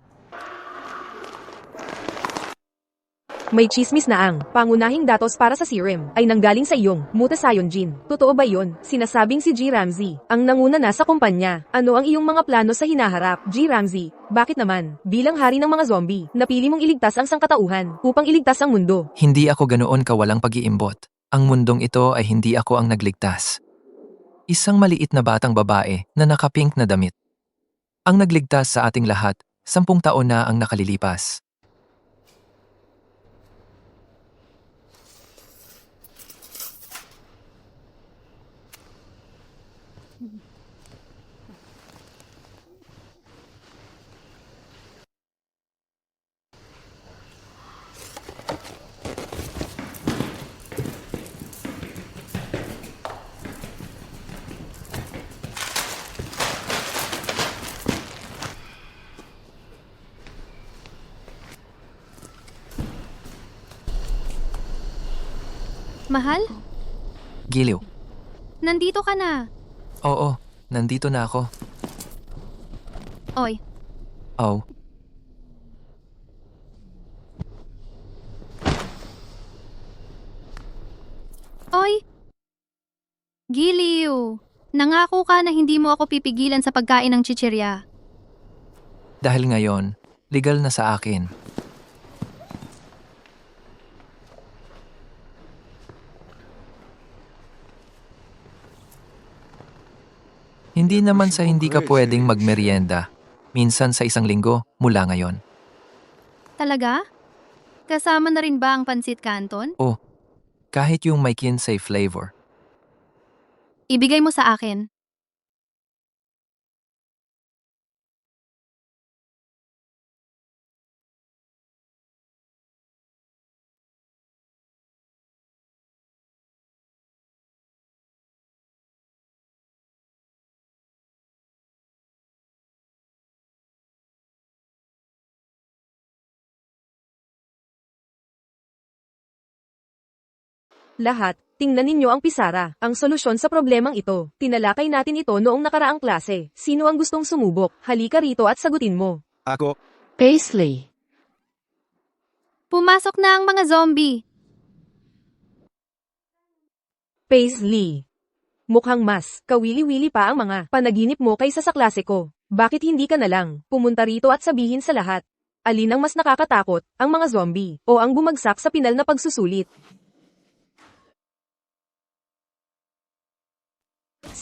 May chismis na ang pangunahing datos para sa serum ay nanggaling sa iyong mutasayon gene. Totoo ba yon? Sinasabing si G. Ramsey ang nanguna na sa kumpanya. Ano ang iyong mga plano sa hinaharap, G. Ramsey? Bakit naman, bilang hari ng mga zombie, napili mong iligtas ang sangkatauhan upang iligtas ang mundo? Hindi ako ganoon kawalang pag-iimbot. Ang mundong ito ay hindi ako ang nagligtas. Isang maliit na batang babae na nakapink na damit. Ang nagligtas sa ating lahat, 10 taon na ang nakalilipas. Mahal? Giliw. Nandito ka na. Oo, nandito na ako. Oy, Oh. oy! Giliw! Nangako ka na hindi mo ako pipigilan sa pagkain ng chichirya. Dahil ngayon, legal na sa akin. Hindi naman sa hindi ka pwedeng magmerienda. Minsan sa isang linggo, mula ngayon. Talaga? Kasama na rin ba ang pansit canton? Oh, kahit yung may kinsey flavor. Ibigay mo sa akin. Lahat, tingnan ninyo ang pisara, ang solusyon sa problemang ito. Tinalakay natin ito noong nakaraang klase. Sino ang gustong sumubok? Halika rito at sagutin mo. Ako, Paisley. Pumasok na ang mga zombie. Paisley. Mukhang mas kawili-wili pa ang mga panaginip mo kaysa sa klase ko. Bakit hindi ka na lang pumunta rito at sabihin sa lahat? Alin ang mas nakakatakot, ang mga zombie, o ang bumagsak sa pinal na pagsusulit?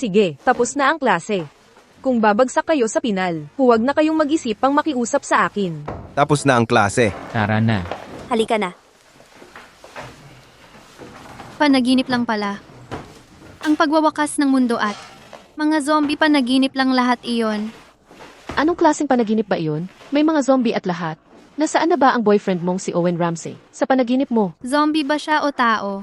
Sige, tapos na ang klase. Kung babagsak kayo sa pinal, huwag na kayong mag-isip pang makiusap sa akin. Tapos na ang klase. Tara na. Halika na. Panaginip lang pala. Ang pagwawakas ng mundo at mga zombie panaginip lang lahat iyon. Anong klaseng panaginip ba iyon? May mga zombie at lahat. Nasaan na ba ang boyfriend mong si Owen Ramsey? Sa panaginip mo? Zombie ba siya o tao?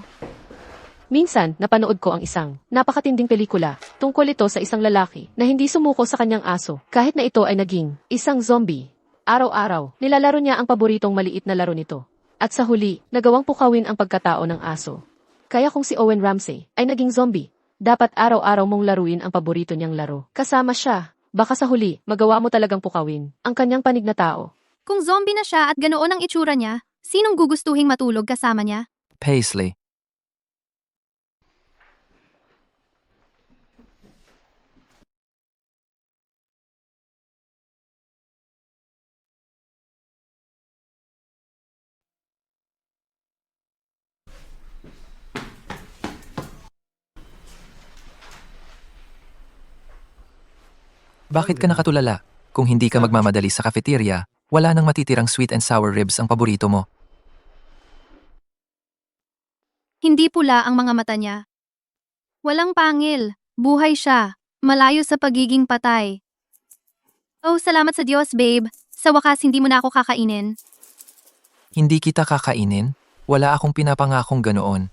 Minsan, napanood ko ang isang napakatinding pelikula. Tungkol ito sa isang lalaki na hindi sumuko sa kanyang aso kahit na ito ay naging isang zombie. Araw-araw, nilalaro niya ang paboritong maliit na laro nito. At sa huli, nagawang pukawin ang pagkatao ng aso. Kaya kung si Owen Ramsey ay naging zombie, dapat araw-araw mong laruin ang paborito niyang laro. Kasama siya. Baka sa huli, magawa mo talagang pukawin ang kanyang panig na tao. Kung zombie na siya at ganoon ang itsura niya, sinong gugustuhing matulog kasama niya? Paisley. Bakit ka nakatulala? Kung hindi ka magmamadali sa cafeteria, wala nang matitirang sweet and sour ribs ang paborito mo. Hindi pula ang mga mata niya. Walang pangil. Buhay siya. Malayo sa pagiging patay. Oh, salamat sa Diyos, babe. Sa wakas, hindi mo na ako kakainin. Hindi kita kakainin? Wala akong pinapangakong ganoon.